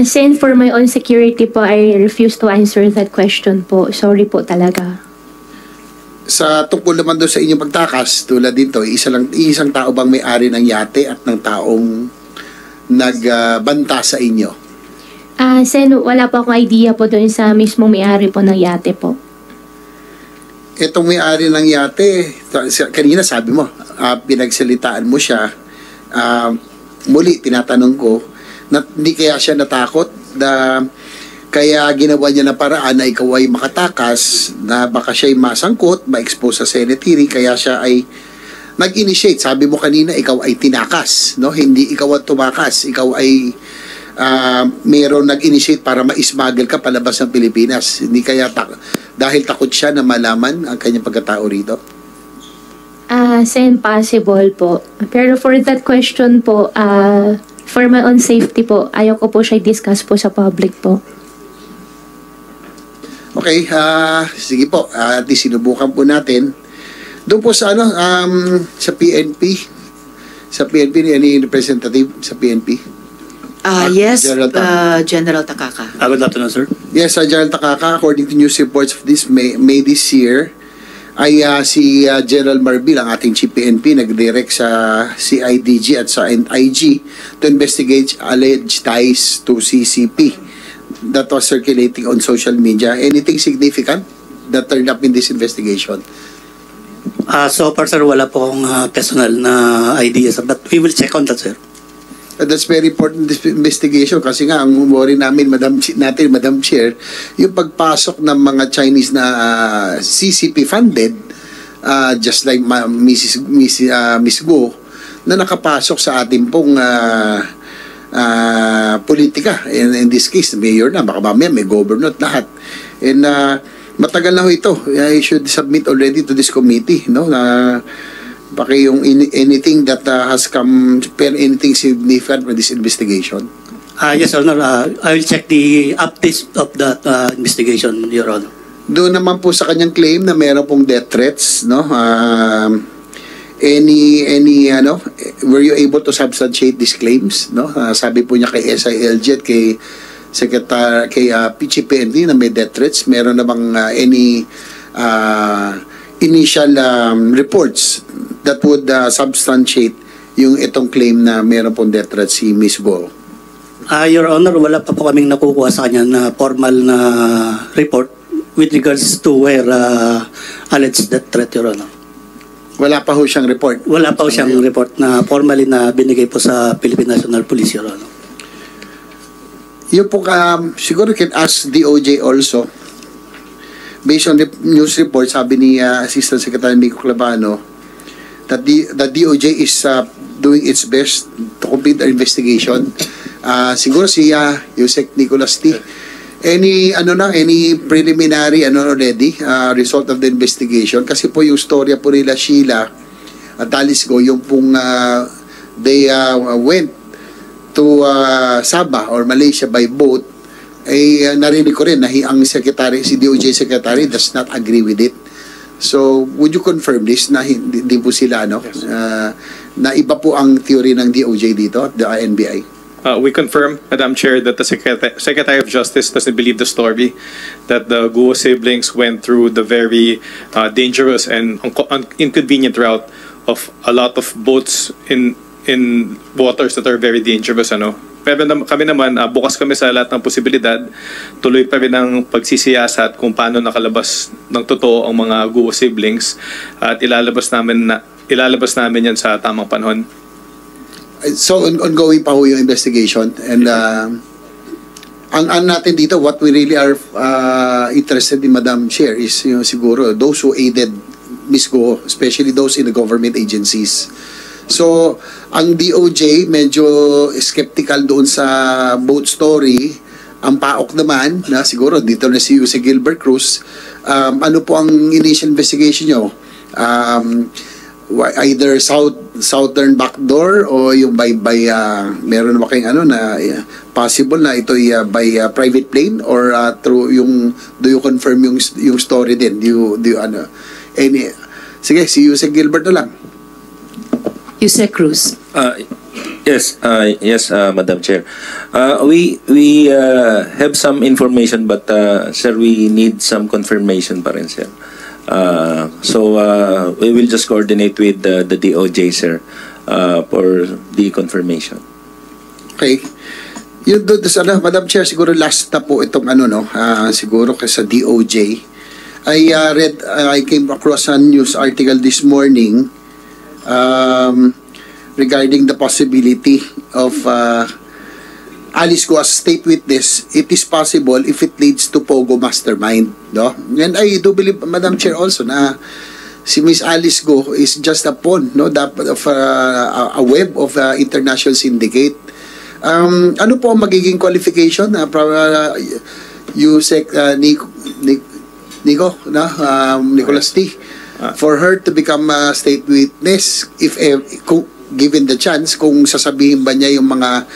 Sen, for my own security po, I refuse to answer that question po. Sorry po talaga. Sa tungkol naman doon sa inyong pagtakas, tulad dito, isang tao bang may-ari ng yate at ng taong nagbanta sa inyo? Sen, wala po akong idea po doon sa mismong may-ari po ng yate po. Itong may-ari ng yate, kanina sabi mo, pinagsalitaan mo siya. Muli, tinatanong ko, hindi kaya siya natakot na kaya ginawa niya na paraan na ikaw ay makatakas, na baka siya ay masangkot, ma-expose sa Senate hearing, kaya siya ay nag-initiate. Sabi mo kanina, ikaw ay tinakas, no? Hindi ikaw ang tumakas, ikaw ay mayroon nag-initiate para ma-smuggle ka palabas ng Pilipinas. Hindi kaya dahil takot siya na malaman ang kanyang pagkatao rito? Sen, possible po. Pero for that question po, for my own safety po, ayaw ko po siya i-discuss po sa public po. Okay, sige po. At sinubukan po natin. Doon po sa sa PNP. Sa PNP, any representative sa PNP? Yes, General Takaka. Good afternoon, sir. Yes, General Takaka, according to news reports of this May this year, ay si General Marbil, ang ating Chief PNP, nag-direct sa CIDG at sa NIG to investigate alleged ties to CCP that was circulating on social media. Anything significant that turned up in this investigation? So far, sir, wala po akong personal na ideas, but we will check on that, sir. That's very important, this investigation, kasi nga ang worry namin, Madam Chair, yung pagpasok ng mga Chinese na CCP funded, just like Miss Go, na nakapasok sa ating pong politika. In this case, mayor na, baka mamaya may governor at lahat. And matagal na ho ito. I should submit already to this committee, no? Baka yung anything that has come, anything significant for this investigation? Yes, Honor. I will check the updates of that investigation, Your Honor. Doon naman po sa kanyang claim na meron pong death threats, no? Were you able to substantiate these claims, no? Sabi po niya kay SILG at kay PCPNP na may death threats. Meron na bang any initial reports that would substantiate yung itong claim na meron pong death threat si Miss Go? Your Honor, wala pa po kaming nakukuha sa kanya na formal na report with regards to where alleged death threat, Your Honor. Wala pa ho siyang report? Wala pa ho siyang report na formally na binigay po sa Philippine National Police, Your Honor. Yung po, siguro you can ask DOJ also. Based on the news report, sabi ni Assistant Secretary Mico Clavano, that the DOJ is doing its best to complete the investigation. Siguro si Yusek Nicolas T. Any preliminary already result of the investigation? Kasi po yung storya po nila Sheila at Alice Go, yung pong they went to Sabah or Malaysia by boat, ay narinig ko rin na si DOJ Secretary does not agree with it. So, would you confirm this na hindi po sila, na iba po ang theory ng DOJ dito, the NBI? We confirm, Madam Chair, that the Secretary of Justice doesn't believe the story that the Guo siblings went through the very dangerous and inconvenient route of a lot of boats in waters that are very dangerous, Pero kami naman, bukas kami sa lahat ng posibilidad. Tuloy pa rin ang pagsisiyasat kung paano nakalabas ng totoo ang mga Guo siblings at ilalabas namin yan sa tamang panahon. So, ongoing pa ho yung investigation. And ang natin dito, what we really are interested in, Madam Chair, is siguro those who aided Ms. Go, especially those in the government agencies. So, ang DOJ medyo skeptical doon sa boat story Ang PAOK naman, na siguro dito na si Gilbert Cruz, ano po ang initial investigation nyo? Either southern backdoor o yung by meron ba kayong ano na possible na ito by private plane or through yung do you confirm yung story din? Do you ano any sige si Yusek Gilbert na lang. Yusek Cruz. Yes, Madam Chair. We have some information, but sir, we need some confirmation pa rin, sir. So we will just coordinate with the DOJ, sir, for the confirmation. Okay. Yun doon sana, Madam Chair, siguro last na po itong ano no, siguro kasi sa DOJ. I came across a news article this morning regarding the possibility of Alice Go as state witness. It is possible if it leads to Pogo Mastermind, no? And I do believe, Madam Chair, also na si Miss Alice Go is just a pawn, no, of a web of international syndicate. Ano po ang magiging qualification na Yusek Nico, Nicholas T, for her to become a state witness if given the chance, kung sasabihin ba niya yung mga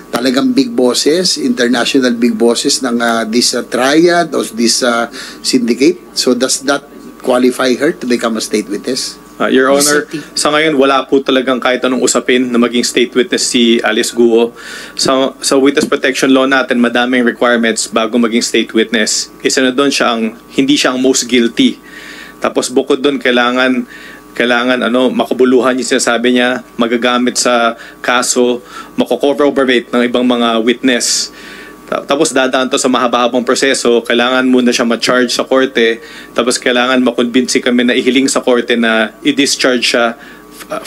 talagang big bosses, international big bosses ng this triad or this syndicate. So does that qualify her to become a state witness? Your Honor, sa ngayon wala po talagang kahit anong usapin na maging state witness si Alice Guo. Sa witness protection law natin, madaming requirements bago maging state witness. Isa na doon hindi siya ang most guilty. Tapos bukod doon kailangan makabuluhan yung sinasabi niya, magagamit sa kaso, mako-corroborate ng ibang mga witness. Tapos dadaan to sa mahaba-habang proseso, kailangan muna siya ma-charge sa korte, tapos kailangan makonbinsi kami na ihiling sa korte na i-discharge siya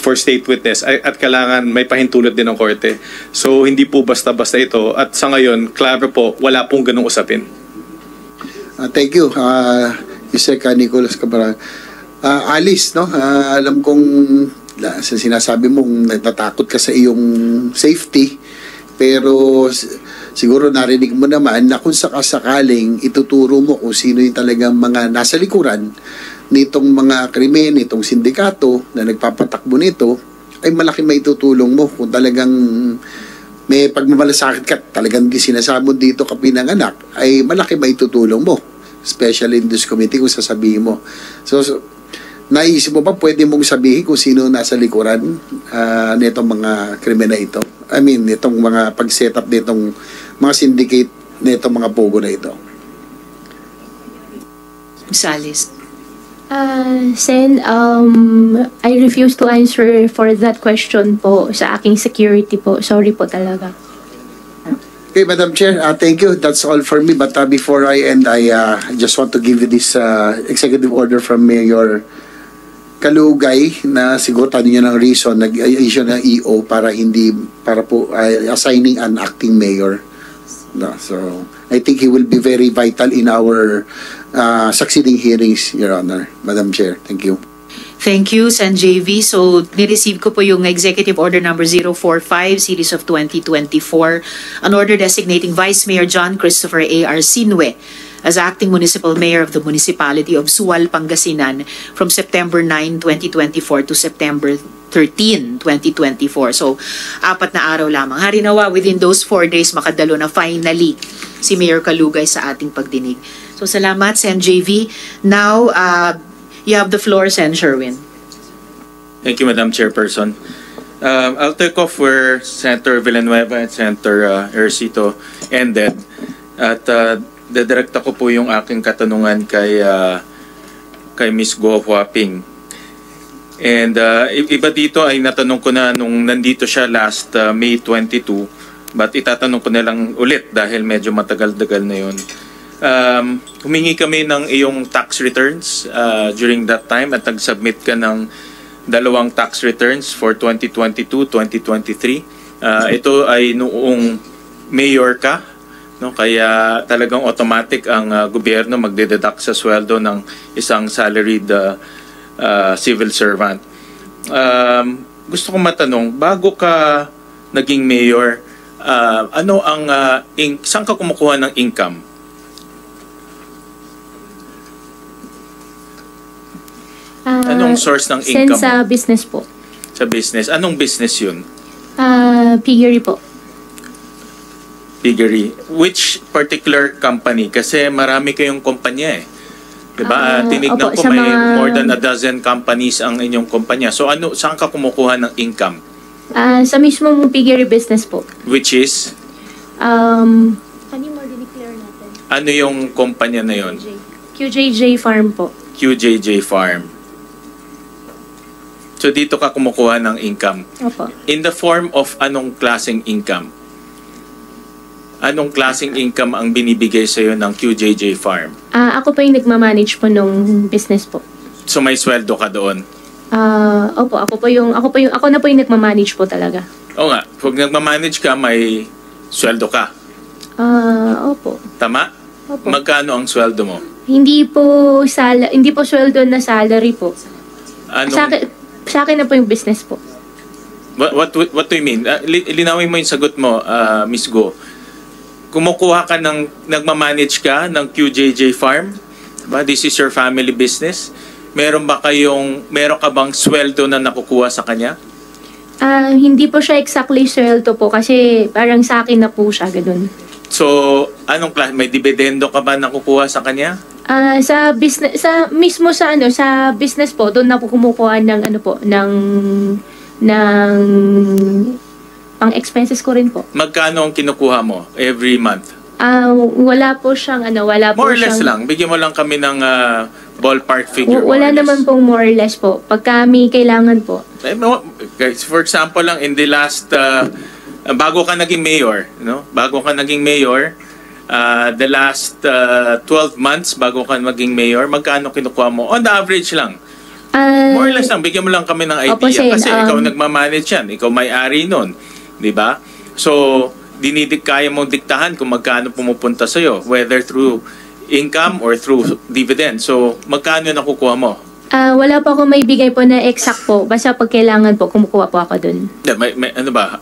for state witness at kailangan may pahintulot din ng korte. So hindi po basta-basta ito at sa ngayon, klaro po, wala pong ganung usapin. Thank you, Yusek Nicholas Cabral. Alice, no? Alam kong sa sinasabi mong natatakot ka sa iyong safety, pero siguro narinig mo naman na kung sakasakaling ituturo mo kung sino yung talagang mga nasa likuran nitong mga krimen, nitong sindikato na nagpapatakbo nito, ay malaki maitutulong mo kung talagang may pagmamalasakit ka, talagang sinasabon dito ka pinanganak, ay malaki maitutulong mo, especially in this committee kung sasabihin mo. So naisip mo ba pwede mong sabihin kung sino nasa likuran nitong mga krimen na ito? I mean, nitong mga pag-set up nitong mga syndicate nitong mga pogo na ito? Salis. Sen, I refuse to answer for that question po sa aking security po. Sorry po talaga. Okay, Madam Chair, thank you. That's all for me. But before I end, I just want to give you this executive order from Mayor Kalugay na siguro tanong niya ng reason nag-issue ng EO para po assigning an acting mayor. No, so I think he will be very vital in our succeeding hearings, Your Honor. Madam Chair, thank you. Thank you, Sen JV. So, nireceive ko po yung Executive Order number 045, Series of 2024, an order designating Vice Mayor John Christopher A. Arsinue as acting municipal mayor of the municipality of Sual, Pangasinan from September 9, 2024 to September 13, 2024. So, 4 na araw lamang. Harinawa, within those 4 days, makadalo na finally si Mayor Kalugay sa ating pagdinig. So, salamat, Sen JV. Now, you have the floor, Sen Sherwin. Thank you, Madam Chairperson. I'll take off where Senator Villanueva and Senator Ercito ended. At dedirekta ko po yung aking katanungan kay Ms. Guo Huaping. And iba dito ay natanong ko na nung nandito siya last May 22, but itatanong ko na lang ulit dahil medyo matagal-tagal na yun. Humingi kami ng iyong tax returns during that time at nag-submit ka ng 2 tax returns for 2022-2023. Ito ay noong mayor ka, no? Kaya talagang automatic ang gobyerno magdededuct sa sweldo ng isang salaried civil servant. Gusto kong matanong, bago ka naging mayor, ano ang saan ka kumukuha ng income? Anong source ng income Sa mo? business po. Sa business. Anong business yun? Piggery po. Piggery. Which particular company? Kasi marami kayong kumpanya eh. Diba? Tinignan opo, ko sa may mga- more than a dozen companies ang inyong kumpanya. So saan ka kumukuha ng income? Sa mismong piggery business po. Which is, Ano yung more declare natin? ano yung kumpanya na yon? QJJ Farm po. QJJ Farm. So dito ka kumukuha ng income. Opo. In the form of anong klaseng income? Anong klaseng income ang binibigay sa iyo ng QJJ Farm? Ako po yung nagmamanage po nung business po. So may sweldo ka doon? Opo, ako na po yung nagmamanage po talaga. Oo nga, pag nagmamanage ka, may sweldo ka. Opo. Tama? Opo. Magkano ang sweldo mo? Hindi po sweldo na salary po. Anong, Sa akin na po yung business po. what do you mean? Linawin mo yung sagot mo, Miss Go. Kumukuha ka nagmamanage ka ng QJJ Farm? Diba? This is your family business? Meron ka bang sweldo na nakukuha sa kanya? Hindi po siya exactly sweldo po kasi parang sa akin na po siya, ganun. So, anong klase? May dividendo ka ba nakukuha sa kanya? Sa business, sa business po, doon na po kumukuha ng pang expenses ko rin po. Magkano ang kinukuha mo every month? Wala po siyang More or less lang. Bigyan mo lang kami ng ballpark figure. Wala naman pong more or less po. Pagka may kailangan po. Guys, for example lang, in the last, bago ka naging mayor, the last 12 months bago ka maging mayor, magkano kinukuha mo? On the average lang. More or less lang. Bigyan mo lang kami ng idea. Opo, Kasi ikaw nagmamanage yan. Ikaw may-ari nun. Diba? So, kaya mong diktahan kung magkano pumupunta sa'yo, whether through income or through dividend. So, magkano nakukuha mo? Wala po ako may bigay po na exact po. Basta pag kailangan po, kumukuha po ako dun. May ano ba?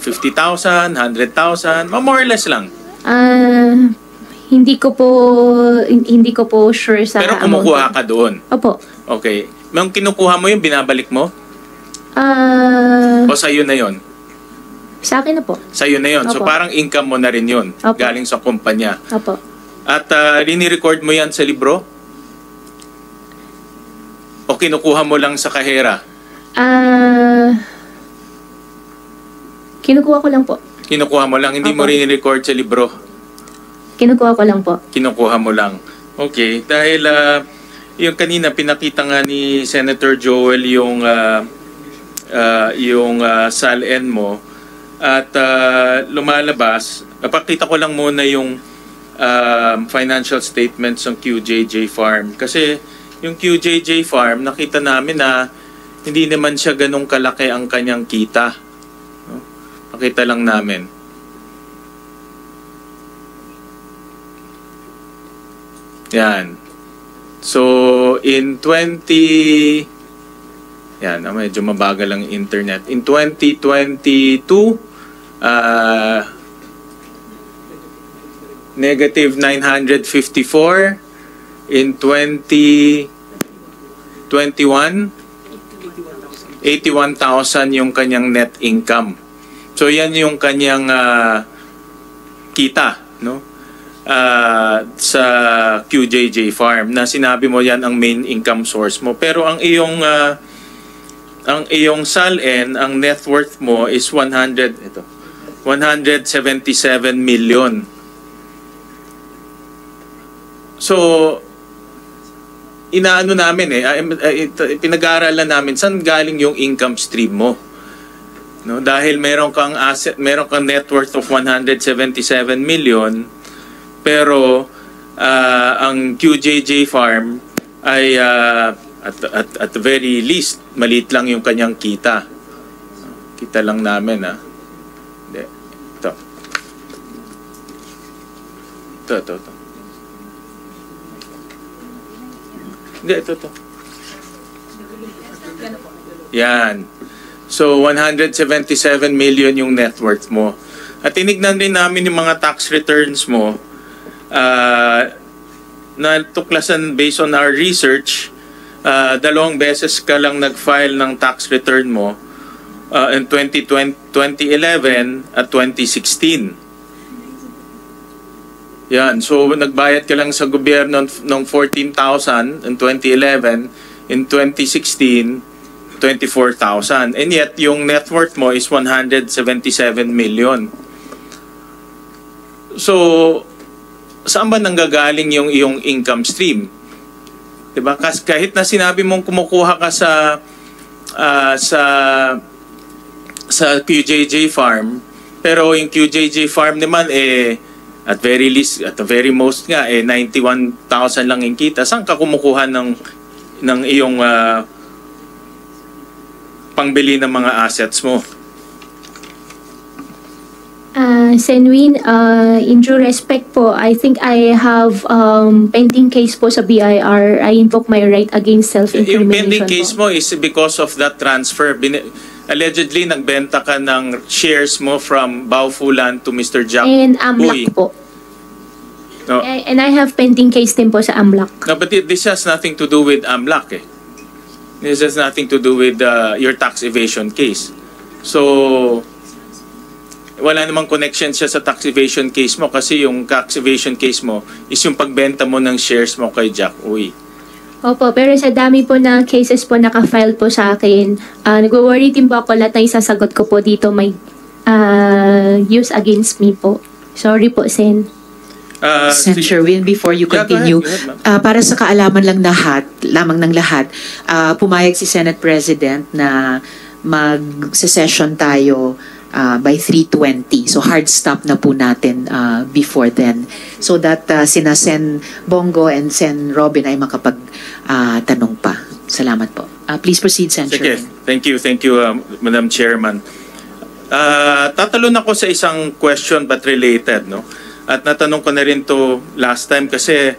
50,000, 100,000? More or less lang. Hindi ko po sure sa Pero kumukuha ka doon? Opo. Okay. Nung kinukuha mo yun, binabalik mo? O sa'yo na yun? Sa akin na po. Sa'yo na yun. So Opo. parang income mo na rin yun. Opo. Galing sa kumpanya. Opo. At rini-record mo yan sa libro? O kinukuha mo lang sa kahera? Kinukuha ko lang po. Kinukuha mo lang, hindi mo rini-record sa libro? Kinukuha ko lang po. Kinukuha mo lang. Okay. Dahil yung kanina pinakita nga ni Senator Joel yung SALN mo at lumalabas. Napakita ko lang muna yung financial statements ng QJJ Farm. Kasi yung QJJ Farm, nakita namin na hindi naman siya ganong kalaki ang kanyang kita. No? Nakita lang namin. Yan. So, in medyo mabagal ang internet. In 2022, negative 954. In 2021, 81,000 yung kanyang net income. So, yan yung kanyang kita, no? Sa QJJ Farm na sinabi mo yan ang main income source mo. Pero ang iyong SALN, ang net worth mo is 177 million. So, inaano namin pinag-aaralan namin saan galing yung income stream mo. No, dahil meron kang net worth of 177 million, pero ang QJJ Farm ay at the very least maliit lang yung kanyang kita. Kita lang namin Hindi. Ito. Hindi, ito. Yan. So, 177 million yung net worth mo. At tinignan rin namin yung mga tax returns mo na tuklasan based on our research, 2 beses ka lang nag-file ng tax return mo in 2011 at 2016. Yan, so nagbayad ka lang sa gobyerno ng 14,000 in 2011, in 2016, 24,000. And yet, yung net worth mo is 177 million. So, saan ba nanggagaling yung iyong income stream? Diba? Kasi kahit na sinabi mong kumukuha ka sa QJJ farm, pero yung QJJ farm naman at very least, at the very most nga 91,000 lang yung kita. Saan ka kumukuha ng iyong pangbili ng mga assets mo? Senwin, in due respect po, I think I have pending case po sa BIR. I invoke my right against self-incrimination. Yung pending case po mo is because of that transfer. Allegedly, nagbenta ka ng shares mo from Baofulan to Mr. Jack And Uy. AMLAC po. No. And I have pending case din po sa AMLAC. No, but this has nothing to do with AMLAC. This has nothing to do with your tax evasion case. So, wala namang connection siya sa tax evasion case mo kasi yung tax evasion case mo is yung pagbenta mo ng shares mo kay Jack Uy. Opo, pero sa dami po na cases po naka-file po sa akin, nag-worry din po ako lahat na isasagot ko po dito may use against me po. Sorry po, Sen. Sen. Sherwin, before you continue, go ahead, para sa kaalaman lamang ng lahat, pumayag si Senate President na mag-session tayo by 3:20. So hard stop na po natin before then. So that sina Sen Bongo and Sen Robin ay makapag-tanong pa. Salamat po. Please proceed, Sen. Sige, Sherwin. thank you, Madam Chairman. Tatalon ako sa isang question but related, no? At natanong ko na rin to last time kasi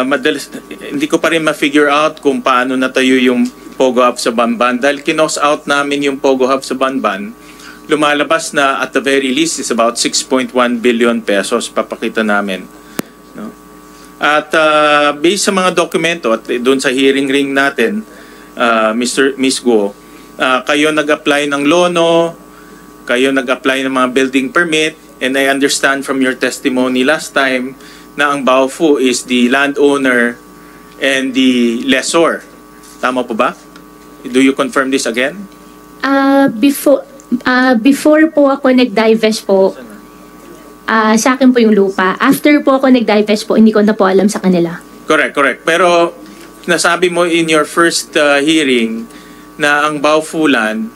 madalas, hindi ko pa rin ma-figure out kung paano natayo yung Pogo Hub sa Banban. Dahil kinos out namin yung Pogo Hub sa Banban, lumalabas na at the very least is about 6.1 billion pesos papakita namin. No? At based sa mga dokumento at doon sa hearing ring natin, Miss Guo, kayo nag-apply ng lono, kayo nag-apply ng mga building permit, and I understand from your testimony last time na ang Baofu is the landowner and the lessor. Tama po ba? Do you confirm this again? Before po ako nag-divest po, sa akin po yung lupa. After po ako nag-divest po, hindi ko na po alam sa kanila. Correct. Pero nasabi mo in your first hearing na ang Baofulan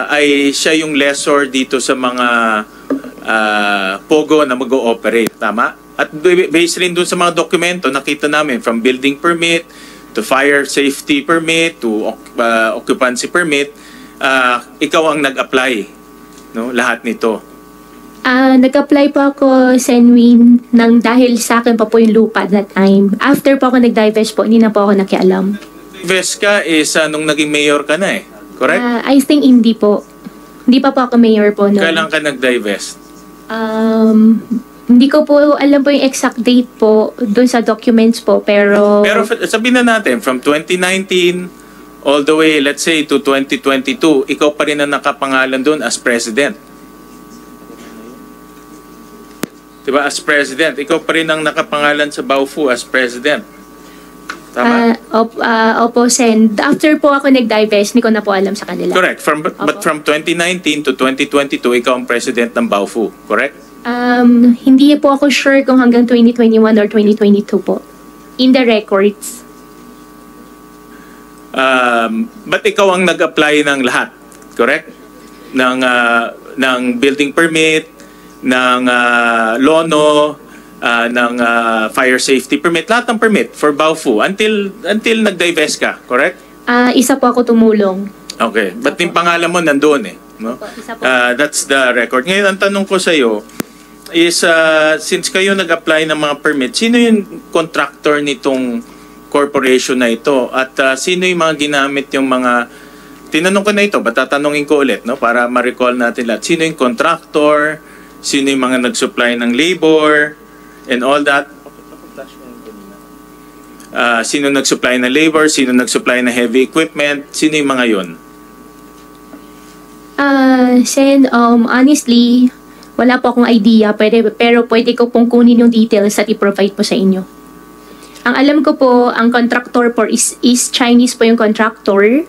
ay siya yung lessor dito sa mga Pogo na mag-ooperate. Tama? At based rin dun sa mga dokumento, nakita namin from building permit to fire safety permit to occupancy permit, ikaw ang nag-apply, no? Lahat nito. Nag-apply po ako, Senwin, nang dahil sa akin pa po yung lupa at that time. After po ako nag-divest po, hindi na po ako nakialam. Divest ka is nung naging mayor ka na correct? I think hindi po. Hindi pa po ako mayor po noon. Kailan ka nag-divest? Hindi ko po alam po yung exact date po doon sa documents po, pero sabihin na natin, from 2019 all the way, let's say, to 2022, ikaw pa rin ang nakapangalan doon as president. Diba? As president. Ikaw pa rin ang nakapangalan sa Baofu as president. Tama? Opo, Sen. After po ako nag-divest, hindi ko na po alam sa kanila. Correct. But from 2019 to 2022, ikaw ang president ng Baofu. Correct? Hindi po ako sure kung hanggang 2021 or 2022 po. In the records. But ikaw ang nag-apply ng lahat. Correct? Ng building permit, ng lono, ng fire safety permit, lahat ng permit for Baofu until nag-divest ka, correct? Isa po ako tumulong. Okay, but yung pangalan mo nandoon no? That's the record. Ngayon, ang tanong ko sa iyo is, since kayo nag-apply ng mga permit, sino yung contractor nitong corporation na ito? At sino yung mga ginamit yung mga tinanong ko na ito, but tatanungin ko ulit, no, para ma-recall natin lahat. Sino yung contractor, sino yung mga nag-supply ng labor, and all that. Sino nag-supply ng labor, sino nag-supply ng heavy equipment, sino yung mga yun? Sen, honestly, wala po akong idea, pero pwede ko pong kunin yung details at i-provide po sa inyo. Ang alam ko po, ang contractor po is Chinese po yung contractor.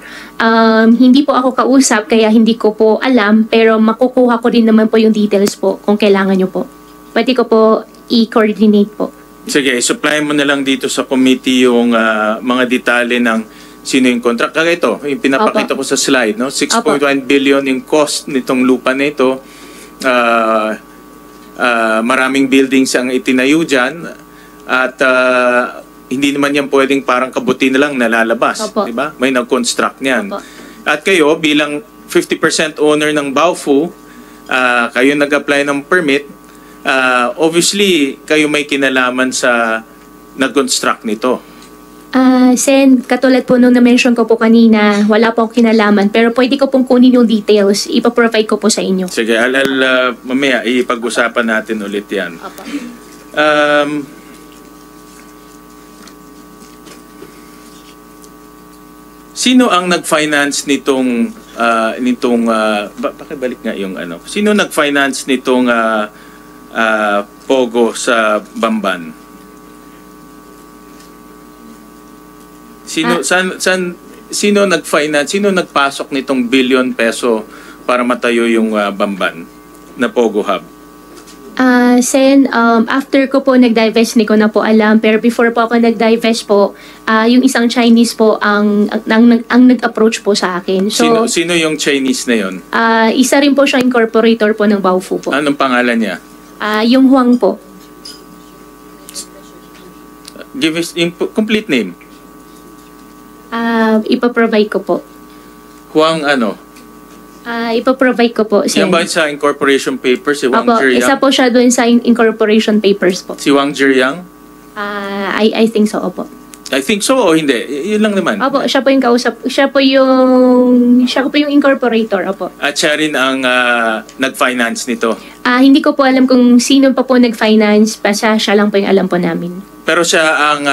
Hindi po ako kausap, kaya hindi ko po alam, pero makukuha ko din naman po yung details po kung kailangan nyo po. Pwede ko po i-coordinate po. Sige, supply mo na lang dito sa committee yung mga detalye ng sino yung contract. Kaya ito, yung pinapakita ko sa slide, no? 6.1 billion yung cost nitong lupa na ito. Maraming buildings ang itinayo dyan. At hindi naman yan pwedeng parang kabuti na lang nalalabas. Diba? May nag-construct niyan. At kayo, bilang 50% owner ng Baofu, kayo nag-apply ng permit, obviously, kayo may kinalaman sa nag-construct nito. Sen, katulad po nung na-mention ko po kanina, wala po akong kinalaman, pero pwede ko pong kunin yung details, ipaprovide ko po sa inyo. Sige, mamaya ipag-usapan natin ulit yan. Sino ang nag-finance nitong pakibalik nga yung ano? Sino nag-finance nitong Pogo sa Bamban? Sino nag-finance? Sino nagpasok nitong billion peso para matayo yung Bamban na Pogo Hub? Sen, after ko po nag-divest, hindi ko na po alam. Pero before po ako nag-divest po, yung isang Chinese po ang nag-approach po sa akin. So, sino yung Chinese na yun? Isa rin po siya incorporator po ng Baofu po. Anong pangalan niya? Yung Huang po. Give us complete name. Ipaprovide ko po. Huang ano? Ipaprovide ko po. Yan ba sa incorporation papers, si Wang Zhiyang? Isa po siya doon sa incorporation papers po. Si Wang Zhiyang? I think so, opo. I think so o hindi? Yun lang naman. Opo, siya po yung kausap. Siya po yung incorporator, opo. At siya rin ang nag-finance nito? Hindi ko po alam kung sino pa po nag-finance, basta siya lang po yung alam po namin. Pero siya ang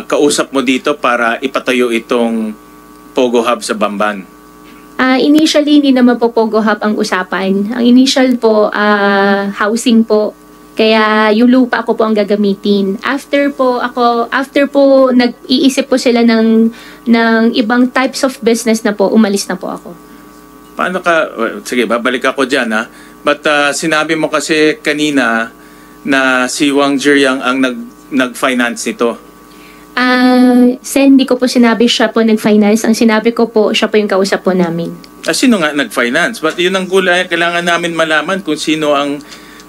kausap mo dito para ipatayo itong Pogo Hub sa Bamban? Initially, hindi naman po Pogo Hub ang usapan. Ang initial po, housing po. Kaya yung lupa ako po ang gagamitin. After po nag-iisip po sila ng ibang types of business na po, umalis na po ako. Paano ka, sige, babalik ako dyan ha. But sinabi mo kasi kanina na si Wang Zhiyang ang nag-finance nito. Sen, hindi ko po sinabi siya po nag-finance. Ang sinabi ko po, siya po yung kausap po namin. Sino nga nag-finance? But yun ang gulay, kailangan namin malaman kung sino ang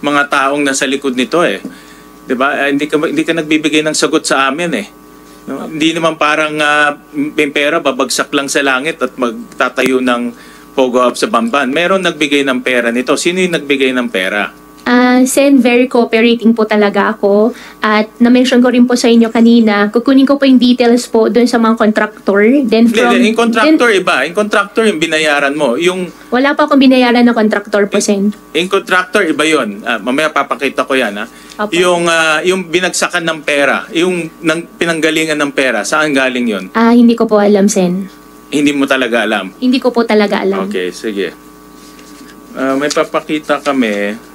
mga taong nasa likod nito eh. Diba? Hindi ka nagbibigay ng sagot sa amin eh. No? Hindi naman parang pera babagsak lang sa langit at magtatayo ng Pogo Hub sa Bamban. Meron nagbigay ng pera nito. Sino yung nagbigay ng pera? Sen, very cooperating po talaga ako. At na-mention ko rin po sa inyo kanina, kukunin ko po yung details po doon sa mga contractor. Then yung contractor iba. Yung contractor yung binayaran mo. Wala pa akong binayaran na contractor po, Sen. Yung contractor iba yun. Mamaya papakita ko yan. Yung binagsakan ng pera, yung pinanggalingan ng pera, saan galing yun? Hindi ko po alam, Sen. Hindi mo talaga alam? Hindi ko po talaga alam. Okay, sige. May papakita kami.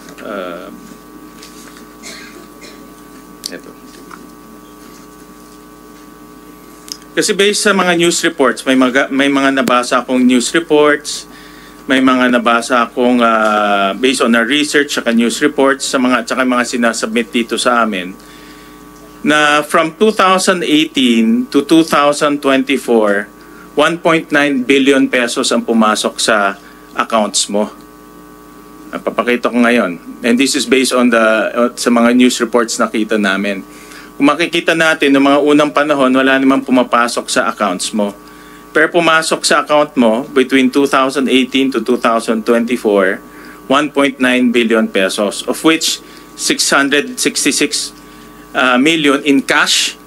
Ito. Kasi based sa mga news reports, may mga nabasa akong news reports, may mga nabasa akong based on our research at news reports sa mga sinasubmit dito sa amin na from 2018 to 2024, 1.9 billion pesos ang pumasok sa accounts mo. Papakita ko ngayon. And this is based on sa mga news reports nakita namin. Kung makikita natin, noong mga unang panahon, wala namang pumapasok sa accounts mo. Pero pumasok sa account mo between 2018 to 2024, 1.9 billion pesos, of which 666 million in cash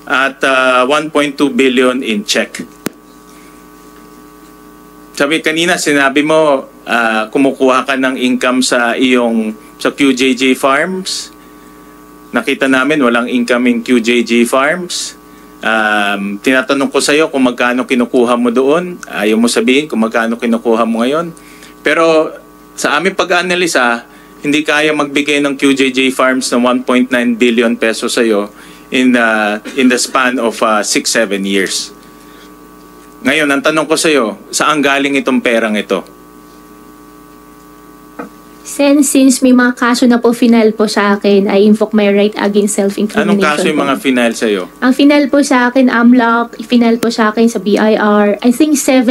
at 1.2 billion in check. Sabi kanina, sinabi mo, kumukuha ka ng income sa QJJ Farms. Nakita namin, walang income in QJJ Farms. Tinatanong ko sa'yo kung magkano kinukuha mo doon. Ayaw mo sabihin kung magkano kinukuha mo ngayon. Pero sa aming pag-analisa, hindi kaya magbigay ng QJJ Farms ng 1.9 billion pesos sa'yo in the span of 6-7 years. Ngayon, ang tanong ko sa'yo, saan galing itong perang ito? Since may mga kaso na po final po sa akin, I invoke my right against self-incrimination. Anong kaso yung po. mga final sa'yo? Ang final po sa akin, AMLOC, final po sa akin sa BIR, I think 7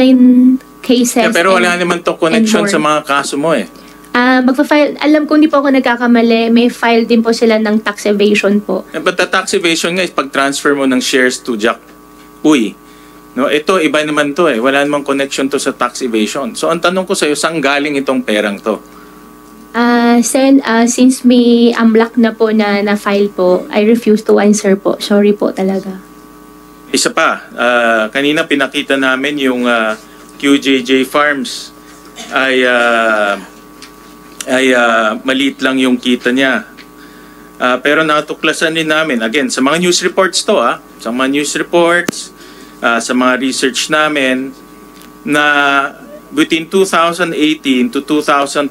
cases. Pero wala naman itong connection sa mga kaso mo eh. Magpa-file, alam ko hindi po ako nagkakamali, may file din po sila ng tax evasion po. But the tax evasion nga is pag-transfer mo ng shares to Jack Uy. No, ito, iba naman to eh. Wala namang connection to sa tax evasion. So ang tanong ko sa'yo, saan galing itong perang to? Since may AMLOC na po na file po, I refuse to answer po. Sorry po talaga. Isa pa, kanina pinakita namin yung QJJ Farms ay maliit lang yung kita niya. Pero natuklasan din namin, again, sa mga news reports to, sa mga news reports, sa mga research namin, na between 2018 to 2024,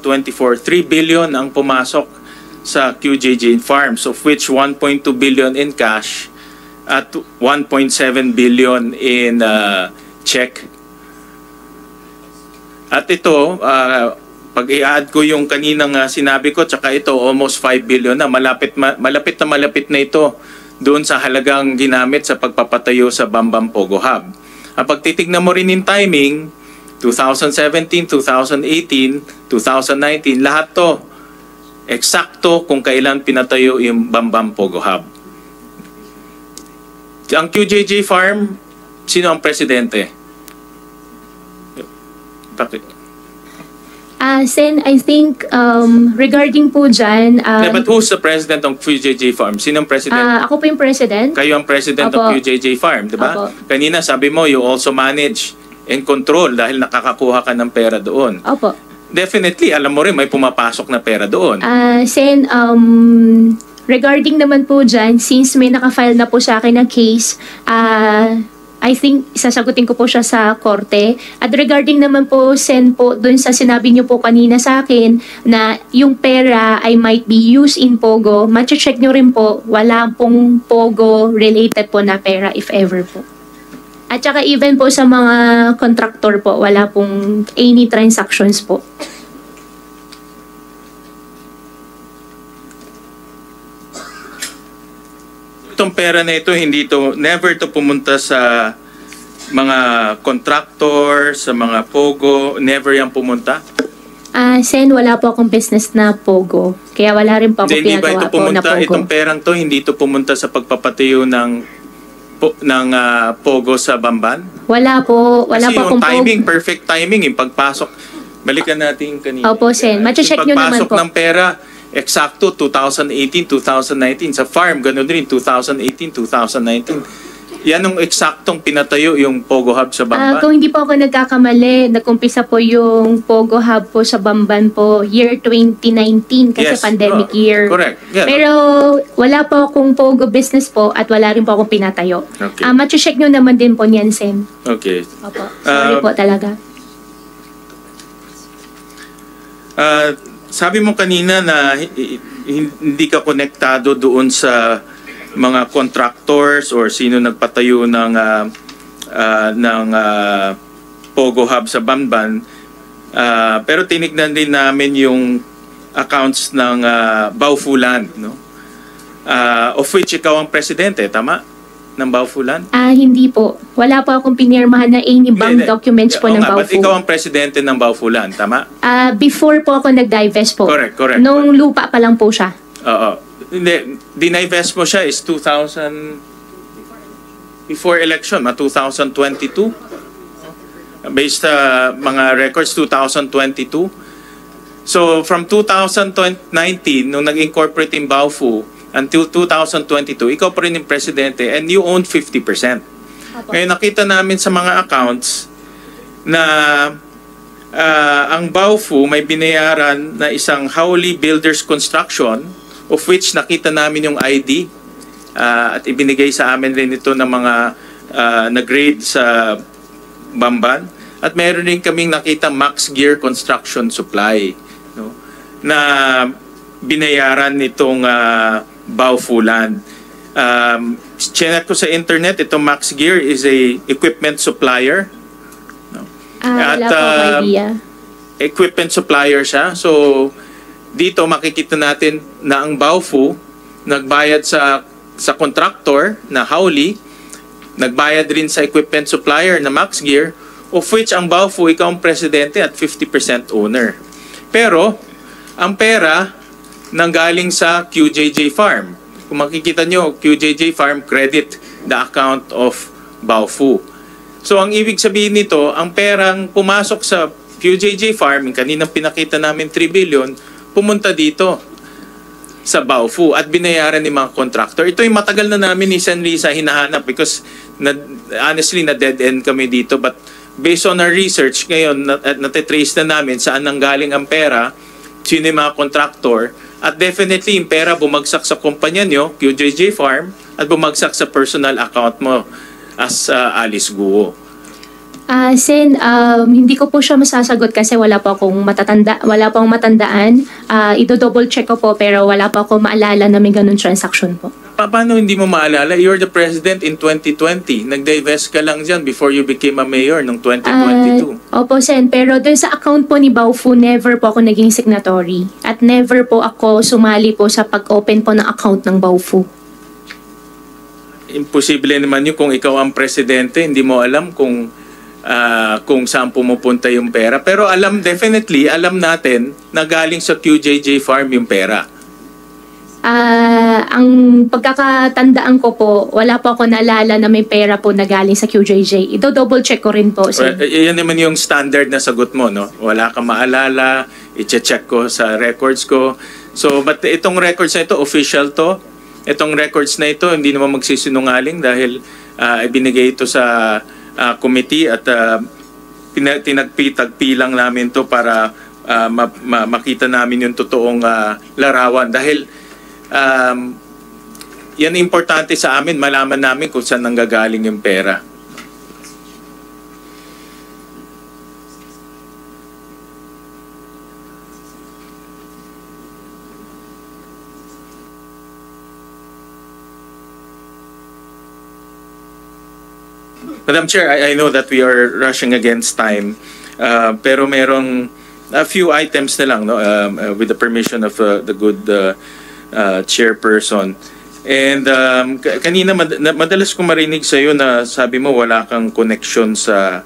3 billion ang pumasok sa QJJ Farms, of which 1.2 billion in cash at 1.7 billion in check. At ito, pag i-add ko yung kaninang sinabi ko, tsaka ito, almost 5 billion na. Malapit na ito doon sa halagang ginamit sa pagpapatayo sa Bambam Pogo Hub. Pag titignan mo rin yung timing, 2017, 2018, 2019, lahat to eksakto kung kailan pinatayo yung Bambam Pogo Hub. Ang QJJ Farm, sino ang presidente? Sen, I think regarding po dyan... but who's the president ng QJJ Farm? Sino ang president? Ako po yung president. Kayo ang president ng QJJ Farm, di ba? Kanina sabi mo, you also manage and control dahil nakakakuha ka ng pera doon. Opo. Definitely, alam mo rin, may pumapasok na pera doon. Sen, regarding naman po dyan, since may nakafile na po sa akin na case, I think sasagutin ko po siya sa korte. At regarding naman po, Sen, po, dun sa sinabi niyo po kanina sa akin na yung pera ay might be used in Pogo, matcha-check nyo rin po, wala pong Pogo related po na pera if ever po. At saka even po sa mga contractor po, wala pong any transactions po. Itong pera na ito, never to pumunta sa mga contractor, sa mga Pogo, never yan pumunta? Sen, wala po akong business na Pogo. Kaya wala rin po ako pinagawa po na Pogo. Itong perang to, hindi to pumunta sa pagpapatayo ng Pogo sa Bamban? Wala po. Wala kasi po akong timing, Pogo. perfect timing, yung pagpasok. Balikan natin kanina. Opo, Sen. Matcha-check nyo naman po. Pagpasok ng pera, eksakto 2018, 2019. Sa farm, ganun rin, 2018, 2019. Yan ang eksaktong pinatayo yung Pogo Hub sa Bamban. Kung hindi po ako nagkakamali, nag-umpisa po yung Pogo Hub po sa Bamban po year 2019 kasi Yes. pandemic year. Correct. Yeah. Pero wala po akong Pogo business po at wala rin po akong pinatayo. Okay. Matcha-check nyo naman din po niyan, Sen. Okay. Opo. Sorry po talaga. Sabi mo kanina na hindi ka konektado doon sa mga contractors or sino nagpatayo ng Pogo Hub sa Bamban. Pero tinignan din namin yung accounts ng Baufulan, no? Of which ikaw ang presidente, tama? Ng Baufulan? Hindi po. Wala po akong pinirmahan na any bank documents po ng But Baufu. ikaw ang presidente ng Baufulan, tama? Before po ako nag-divest po. Correct. Nung lupa pa lang po siya. Oo. Hindi, dinivest mo siya is 2000, before election, 2022. Based sa mga records, 2022. So, from 2019, nung nag-incorporate in Baufu, until 2022, ikaw pa rin yung presidente and you own 50%. Ngayon, nakita namin sa mga accounts na ang Baofu may binayaran na isang Howley Builders Construction, of which nakita namin yung ID at ibinigay sa amin rin ito ng mga nag-grade sa Bamban. At meron rin kaming nakita Max Gear Construction Supply, no, na binayaran nitong Baofu land. Chinek ko sa internet, itong Max Gear is a equipment supplier. No? Wala po idea. Equipment supplier siya. So, dito makikita natin na ang Baofu nagbayad sa contractor na Howley, nagbayad rin sa equipment supplier na Max Gear, of which ang Baofu, ikaw ang presidente at 50% owner. Pero, ang pera nanggaling sa QJJ Farm. Kung makikita nyo, QJJ Farm credit the account of Baofu. So, ang ibig sabihin nito, ang perang pumasok sa QJJ Farm, yung kaninang pinakita namin 3 billion, pumunta dito sa Baofu at binayaran ni mga contractor. Ito yung matagal na namin ni Sen. Risa hinahanap because honestly, na-dead end kami dito. But based on our research, ngayon, natitrace na namin saan nanggaling ang pera, sino yung mga contractor, at definitely yung pera bumagsak sa kumpanya nyo, QJJ Farm, at bumagsak sa personal account mo as Alice Guo. Sen, hindi ko po siya masasagot kasi wala po akong matandaan. Ido-double check ko po pero wala po akong maalala na may ganun transaction po. Paano hindi mo maalala? You're the president in 2020. Nag-divest ka lang dyan before you became a mayor noong 2022. Opo, Sen. Pero doon sa account po ni Baofu, never po ako naging signatory. At never po ako sumali po sa pag-open po ng account ng Baofu. Imposible naman yun kung ikaw ang presidente, hindi mo alam kung saan pumupunta yung pera. Pero definitely, alam natin na galing sa QJJ Farm yung pera. Ang pagkakatandaan ko po, wala po ako naalala na may pera po na galing sa QJJ. Ito-double check ko rin po. Yan naman yung standard na sagot mo, no? Wala kang maalala, i-check ko sa records ko. So, but itong records na ito, official to. Itong records na ito, hindi naman magsisinungaling dahil ibinigay ito sa committee at tinagpi lang namin to para makita namin yung totoong larawan. Dahil yan importante sa amin, malaman namin kung saan nanggagaling yung pera. Madam Chair, I know that we are rushing against time, pero merong a few items na lang, no, with the permission of the good chairperson. And kanina madalas ko marinig sa iyo na sabi mo wala kang connection sa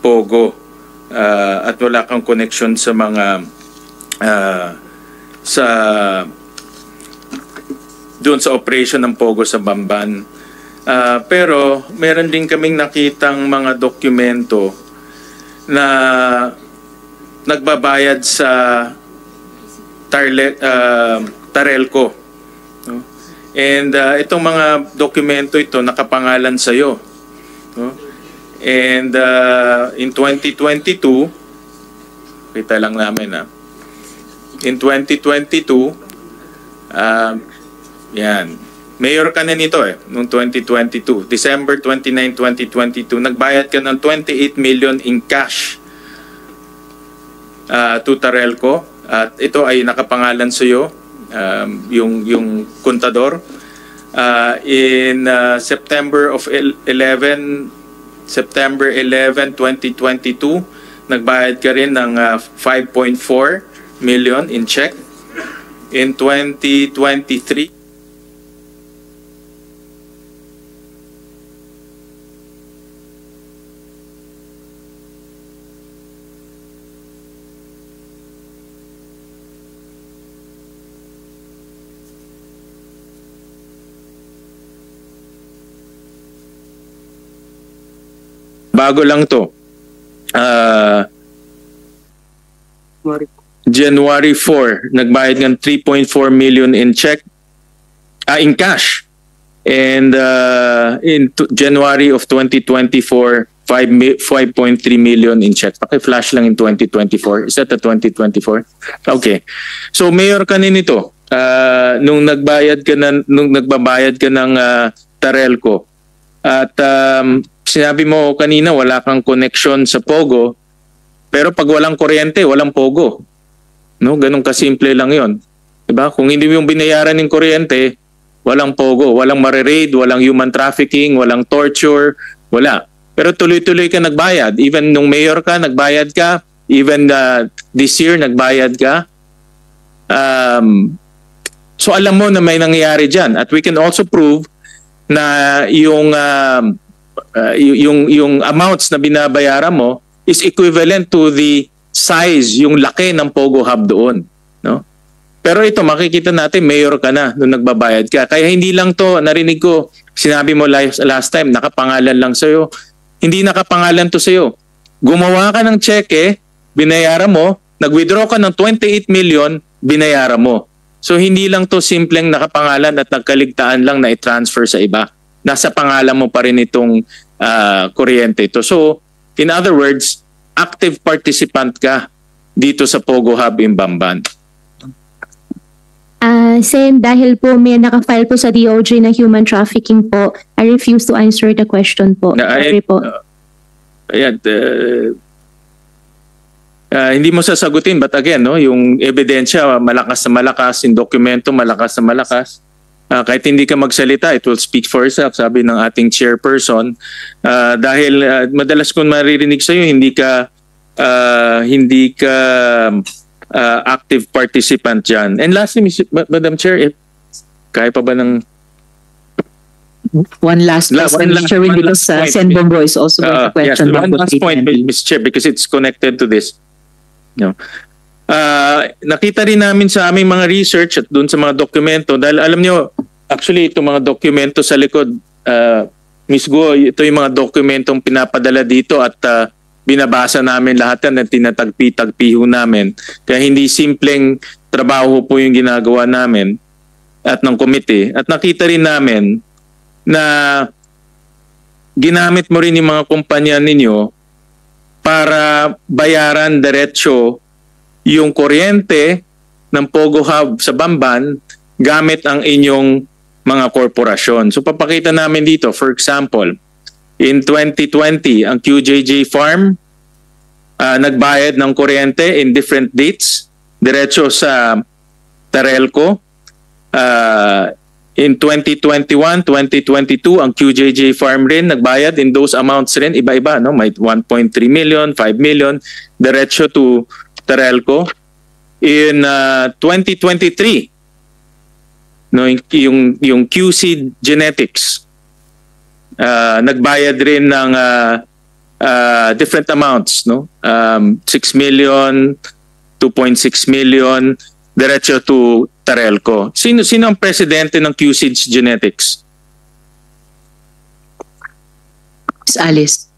Pogo at wala kang connection sa mga doon sa operation ng Pogo sa Bamban. Pero meron din kaming nakitang mga dokumento na nagbabayad sa Tarelco. No? And itong mga dokumento ito nakapangalan sa iyo. No? And in 2022, kita lang namin in 2022, yan. Mayor ka na nito noong 2022. December 29, 2022, nagbayad ka ng 28 million in cash to Tarelco. At ito ay nakapangalan sa iyo, yung kontador. In September 11, 2022, nagbayad ka rin ng 5.4 million in check. In 2023, bago lang to. January 4, nagbayad ng 3.4 million in check, in cash. And in January of 2024, 5.3 million in check. Paki-flash lang in 2024. Is that the 2024? Okay. So mayor ka nito. Nung nagbayad ka ng Tarelco. At sinabi mo kanina wala kang connection sa Pogo. Pero pag walang kuryente, walang Pogo. No, ganun kasimple lang 'yon. 'Di ba? Kung hindi mo yung binayaran ng kuryente, walang Pogo, walang mare-raid, walang human trafficking, walang torture, wala. Pero tuloy-tuloy ka nagbayad. Even nung mayor ka, nagbayad ka. Even this year, nagbayad ka. So alam mo na may nangyayari dyan. At we can also prove na yung amounts na binabayaran mo is equivalent to the size, yung laki ng Pogo Hub doon. No? Pero ito, makikita natin, mayor ka na nung nagbabayad ka. Kaya hindi lang to, narinig ko, sinabi mo last time, nakapangalan lang sa'yo. Hindi nakapangalan to sa'yo. Gumawa ka ng cheque, binayaran mo, nag-withdraw ka ng 28 million, binayaran mo. So hindi lang to simpleng nakapangalan at nagkaligtaan lang na i-transfer sa iba. Nasa pangalan mo pa rin itong kuryente ito. So, in other words, active participant ka dito sa Pogo Hub in Bamban. Sen, dahil po may nakafile po sa DOJ na human trafficking po, I refuse to answer the question po. Sorry po. Hindi mo sasagutin, but again, no, yung ebidensya, malakas na malakas, yung dokumento, malakas na malakas. Kahit hindi ka magsalita, it will speak for itself, sabi ng ating chairperson. Dahil madalas kong maririnig sa'yo, hindi ka active participant dyan. And lastly, Madam Chair, kaya pa ba ng... One last question, Chairman, because Sen Bombo is also going to question. Yes, one last point, Mr. Chair, because it's connected to this. No. Nakita rin namin sa aming mga research at doon sa mga dokumento, dahil alam nyo, actually, itong mga dokumento sa likod, Ms. Guo, ito yung mga dokumentong pinapadala dito at binabasa namin lahat yan at tinatagpi-tagpi ho namin. Kaya hindi simpleng trabaho po yung ginagawa namin at ng komite. At nakita rin namin na ginamit mo rin yung mga kumpanya ninyo para bayaran diretso yung kuryente ng Pogo Hub sa Bamban gamit ang inyong mga korporasyon. So papakita namin dito, for example, in 2020, ang QJJ Farm nagbayad ng kuryente in different dates diretso sa Tarelco. In 2021, 2022, ang QJJ Farm rin nagbayad in those amounts rin, iba-iba, no? May 1.3 million, 5 million diretso to Tarelco. In 2023, no, yung QC Genetics nagbayad rin ng different amounts, no? 6 million, 2.6 million diretso to Tarelco. Sino ang presidente ng QC Genetics? Miss Alice.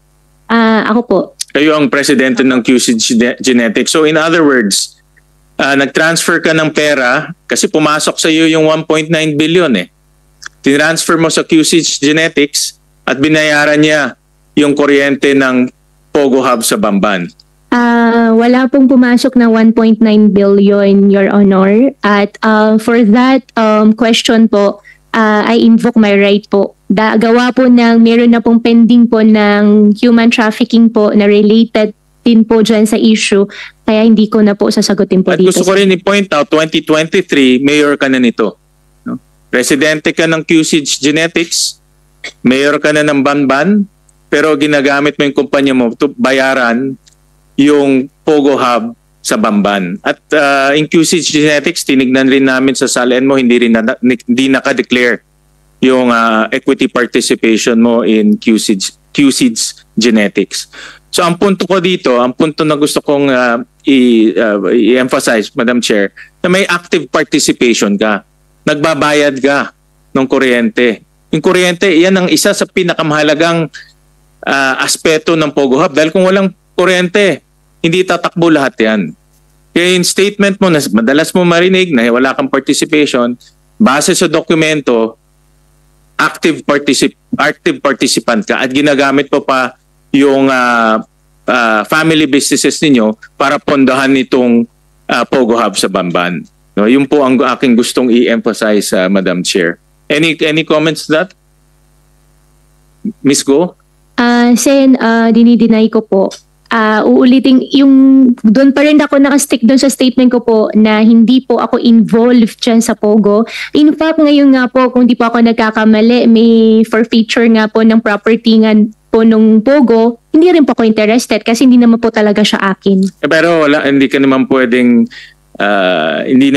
Ako po. Kayo ang presidente ng QC Genetics. So in other words, nag-transfer ka ng pera kasi pumasok sa iyo yung 1.9 billion eh. Tinransfer mo sa QC Genetics at binayaran niya yung kuryente ng Pogo Hub sa Bamban. Wala pong pumasok na 1.9 billion, Your Honor. At for that question po, I invoke my right po. Gawa po meron na pong pending po ng human trafficking po na related din po dyan sa issue. Kaya hindi ko na po sasagutin po at dito. At gusto ko rin i-point out, 2023, mayor ka na nito. No? Presidente ka ng QC Genetics, mayor ka na ng Bamban, pero ginagamit mo yung kumpanya mo to bayaran yung Pogo Hub sa Bamban. At in QC Genetics, tinignan rin namin sa salen mo, hindi naka-declare yung equity participation mo in QC Genetics. So ang punto ko dito, ang punto na gusto kong i-emphasize, Madam Chair, na may active participation ka. Nagbabayad ka ng kuryente. Yung kuryente, yan ang isa sa pinakamahalagang aspeto ng Pogo Hub. Dahil kung walang kuryente, hindi tatakbo lahat yan. Kaya yung statement mo, na madalas mo marinig na wala kang participation, base sa dokumento, active participant ka at ginagamit mo pa yung family businesses ninyo para pondahan itong Pogo Hub sa Bamban. No, yun po ang aking gustong i-emphasize, Madam Chair. Any comments to that? Ms. Go? Sen, dinideny ko po. Uulitin, doon pa rin ako nakastick doon sa statement ko po na hindi po ako involved dyan sa Pogo. In fact, ngayon nga po, kung di po ako nagkakamali, may forfeiture nga po ng property nga po nung Pogo, hindi rin po ako interested kasi hindi naman po talaga siya akin. Pero hindi ka naman pwedeng, hindi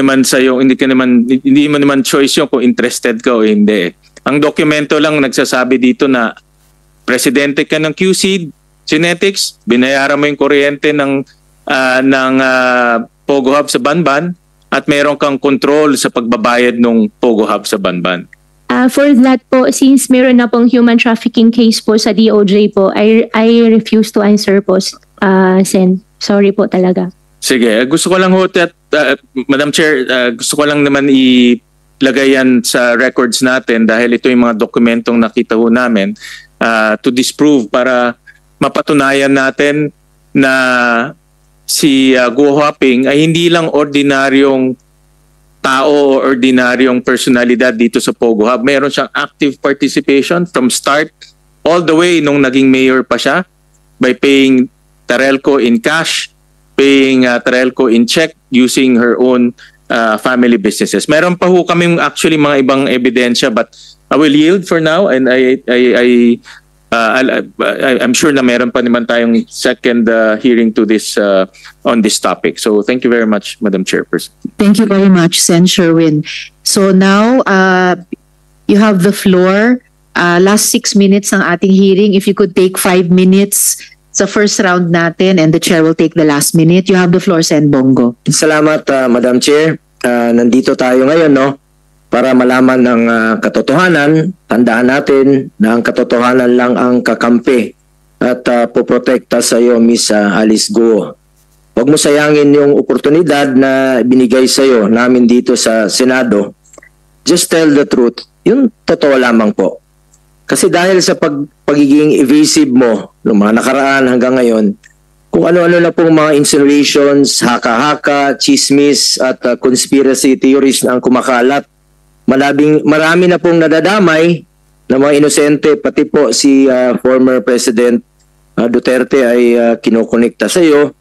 mo naman choice yung kung interested ka o hindi. Ang dokumento lang nagsasabi dito na presidente ka ng QC Genetics, binayaran mo yung kuryente ng Pogo Hub sa Banban at meron kang control sa pagbabayad ng Pogo Hub sa Banban. For that po, since meron na pong human trafficking case po sa DOJ po, I refuse to answer po, Sen. Sorry po talaga. Sige, gusto ko lang Madam Chair, gusto ko lang naman ilagay yan sa records natin dahil ito yung mga dokumentong nakita ho namin to disprove para mapatunayan natin na si Guo Huaping ay hindi lang ordinaryong tao o ordinaryong personalidad dito sa Pogo Hub. Meron siyang active participation from start all the way nung naging mayor pa siya by paying Terelco in cash, paying Terelco in check using her own family businesses. Meron pa ho kaming actually mga ibang ebidensya but I will yield for now and I'm sure na meron pa naman tayong second hearing to this on this topic. So thank you very much, Madam Chairperson. Thank you very much, Sen. Sherwin. So now, you have the floor. Last 6 minutes ng ating hearing. If you could take 5 minutes sa first round natin and the chair will take the last minute. You have the floor, Sen. Bongo. Salamat, Madam Chair. Nandito tayo ngayon, no? Para malaman ng katotohanan. Tandaan natin na ang katotohanan lang ang kakampi at poprotekta sa iyo, Miss Alice Guo. Huwag mo sayangin yung oportunidad na binigay sa iyo namin dito sa Senado. Just tell the truth. Yung totoo lamang po. Kasi dahil sa pagiging evasive mo noong mga nakaraan hanggang ngayon, kung ano-ano na pong mga insinuations, haka-haka, chismis at conspiracy theories na ang kumakalat, marami na pong nadadamay na mga inosente, pati po si former President Duterte ay kinokonekta sa iyo.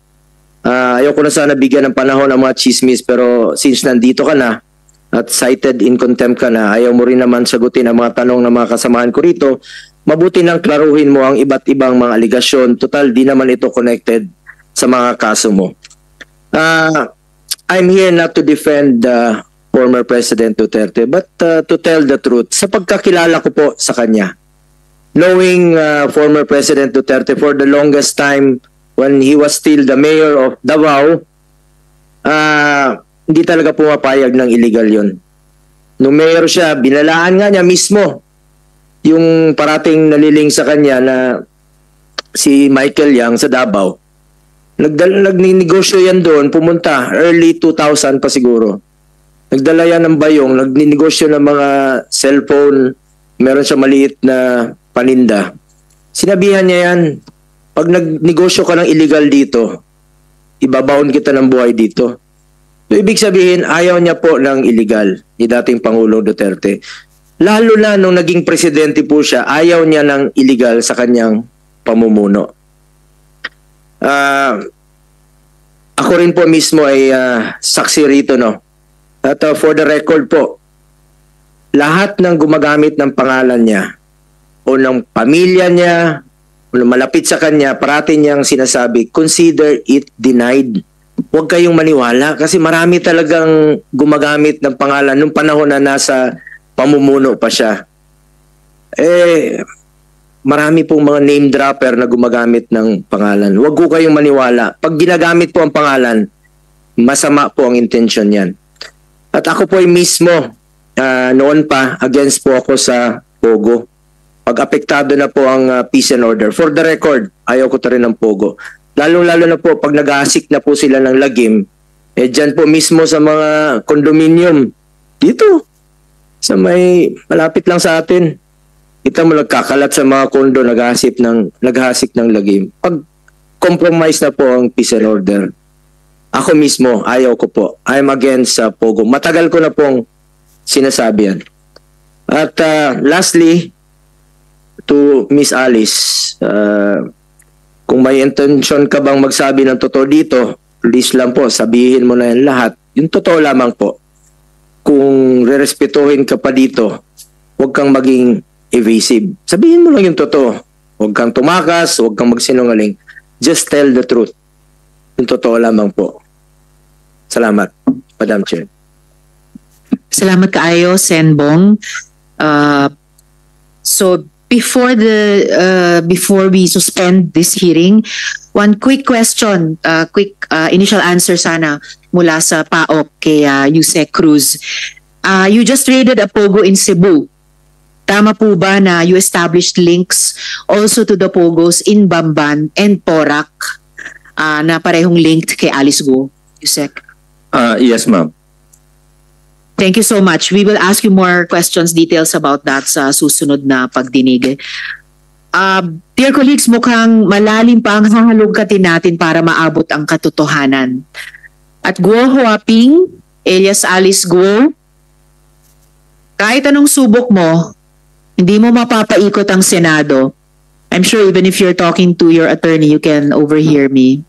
Ayoko na sana bigyan ng panahon ng mga chismis pero since nandito ka na at cited in contempt ka na, ayaw mo rin naman sagutin ang mga tanong ng mga kasamahan ko rito, mabuti nang klaruhin mo ang iba't ibang mga aligasyon. Total, di naman ito connected sa mga kaso mo. I'm here not to defend former President Duterte, but to tell the truth, sa pagkakilala ko po sa kanya. Knowing former President Duterte for the longest time when he was still the mayor of Davao, hindi talaga pumapayag ng illegal yun. Nung mayor siya, binalaan nga niya mismo yung parating naliling sa kanya na si Michael Yang sa Davao. Nagninegosyo yan doon, pumunta, early 2000 pa siguro. Nagdala yan ng bayong, nagninegosyo ng mga cellphone, meron siya maliit na paninda. Sinabihan niya yan, pag nagnegosyo ka ng illegal dito, ibabaon kita ng buhay dito. So, ibig sabihin, ayaw niya po ng illegal ni dating Pangulong Duterte. Lalo na nung naging presidente po siya, ayaw niya ng illegal sa kanyang pamumuno. Ako rin po mismo ay saksi rito, no? At for the record po, lahat ng gumagamit ng pangalan niya o ng pamilya niya o malapit sa kanya, parati niyang sinasabi, consider it denied. Huwag kayong maniwala kasi marami talagang gumagamit ng pangalan nung panahon na nasa pamumuno pa siya. Marami pong mga name dropper na gumagamit ng pangalan. Huwag ko kayong maniwala. Pag ginagamit po ang pangalan, masama po ang intention yan. At ako po ay mismo, noon pa, against po ako sa Pogo. Pag apektado na po ang peace and order. For the record, ayaw ko rin ng Pogo. Lalo-lalo na po pag nag-aasik na po sila ng lagim, dyan po mismo sa mga condominium, dito, sa may malapit lang sa atin. Kita mo nagkakalat sa mga kondo, naghasik ng lagim. Pag compromise na po ang peace and order, ako mismo, ayaw ko po. I'm against Pogo. Matagal ko na pong sinasabi yan. At lastly, to Miss Alice, kung may intention ka bang magsabi ng totoo dito, please lang po, sabihin mo na yan lahat. Yung totoo lamang po. Kung rerespetuhin ka pa dito, huwag kang maging evasive. Sabihin mo lang yung totoo. Huwag kang tumakas, huwag kang magsinungaling. Just tell the truth. Yung totoo lamang po. Salamat, Madam Chair. Salamat kaayo, Senbong. So before we suspend this hearing, one quick question, quick initial answer sana mula sa PAOK kay Yusek Cruz. You just raided a Pogo in Cebu. Tama po ba na you established links also to the Pogos in Bamban and Porac na parehong linked kay Alice Guo, Yusek? Yes, ma'am. Thank you so much. We will ask you more questions, details about that sa susunod na pagdinig. Dear colleagues, mukhang malalim pa ang hahalungkatin natin para maabot ang katotohanan. At Guo Huaping, alias Alice Guo, kahit anong subok mo, hindi mo mapapaikot ang Senado. I'm sure even if you're talking to your attorney, you can overhear me.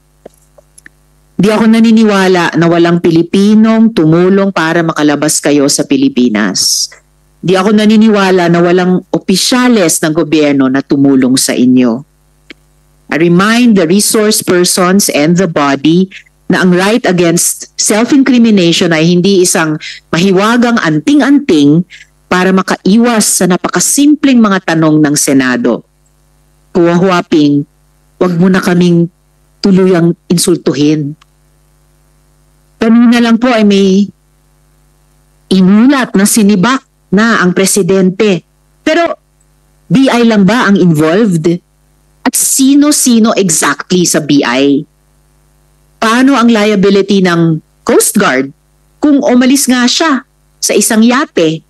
Di ako naniniwala na walang Pilipinong tumulong para makalabas kayo sa Pilipinas. Di ako naniniwala na walang opisyales ng gobyerno na tumulong sa inyo. I remind the resource persons and the body na ang right against self-incrimination ay hindi isang mahiwagang anting-anting para makaiwas sa napakasimpleng mga tanong ng Senado. Huwaping, wag mo na kaming tuluyang insultuhin. Kanina lang po ay may inulat na sinibak na ang presidente. Pero BI lang ba ang involved? At sino-sino exactly sa BI? Paano ang liability ng Coast Guard kung umalis nga siya sa isang yate?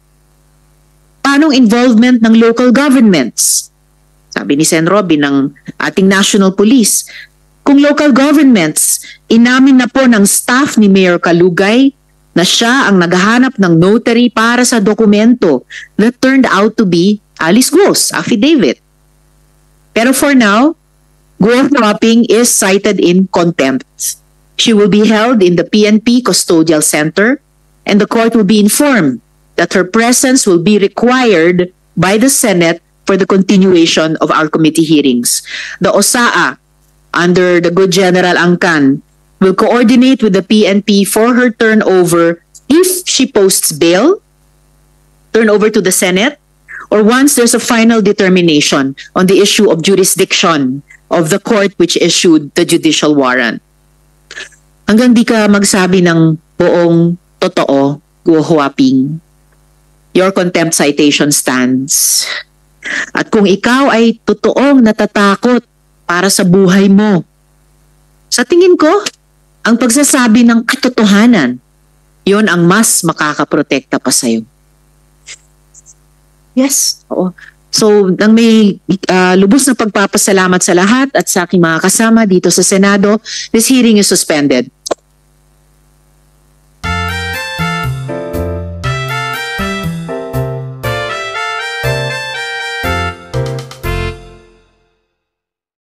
Paano ang involvement ng local governments? Sabi ni Sen. Robin ng ating National Police, kung local governments, inamin na po ng staff ni Mayor Kalugay na siya ang naghahanap ng notary para sa dokumento that turned out to be Alice Guo's affidavit. Pero for now, Guo Huaping is cited in contempt. She will be held in the PNP Custodial Center and the court will be informed that her presence will be required by the Senate for the continuation of our committee hearings. The OSAA, under the good General Angkan, will coordinate with the PNP for her turnover if she posts bail, turnover to the Senate, or once there's a final determination on the issue of jurisdiction of the court which issued the judicial warrant. Hanggang di ka magsabi ng buong totoo, Guo Huaping, your contempt citation stands. At kung ikaw ay totoong natatakot para sa buhay mo, sa tingin ko, ang pagsasabi ng katotohanan, yon ang mas makakaprotekta pa sa'yo. Yes, oo. So, nang may lubos na pagpapasalamat sa lahat at sa aking mga kasama dito sa Senado, this hearing is suspended.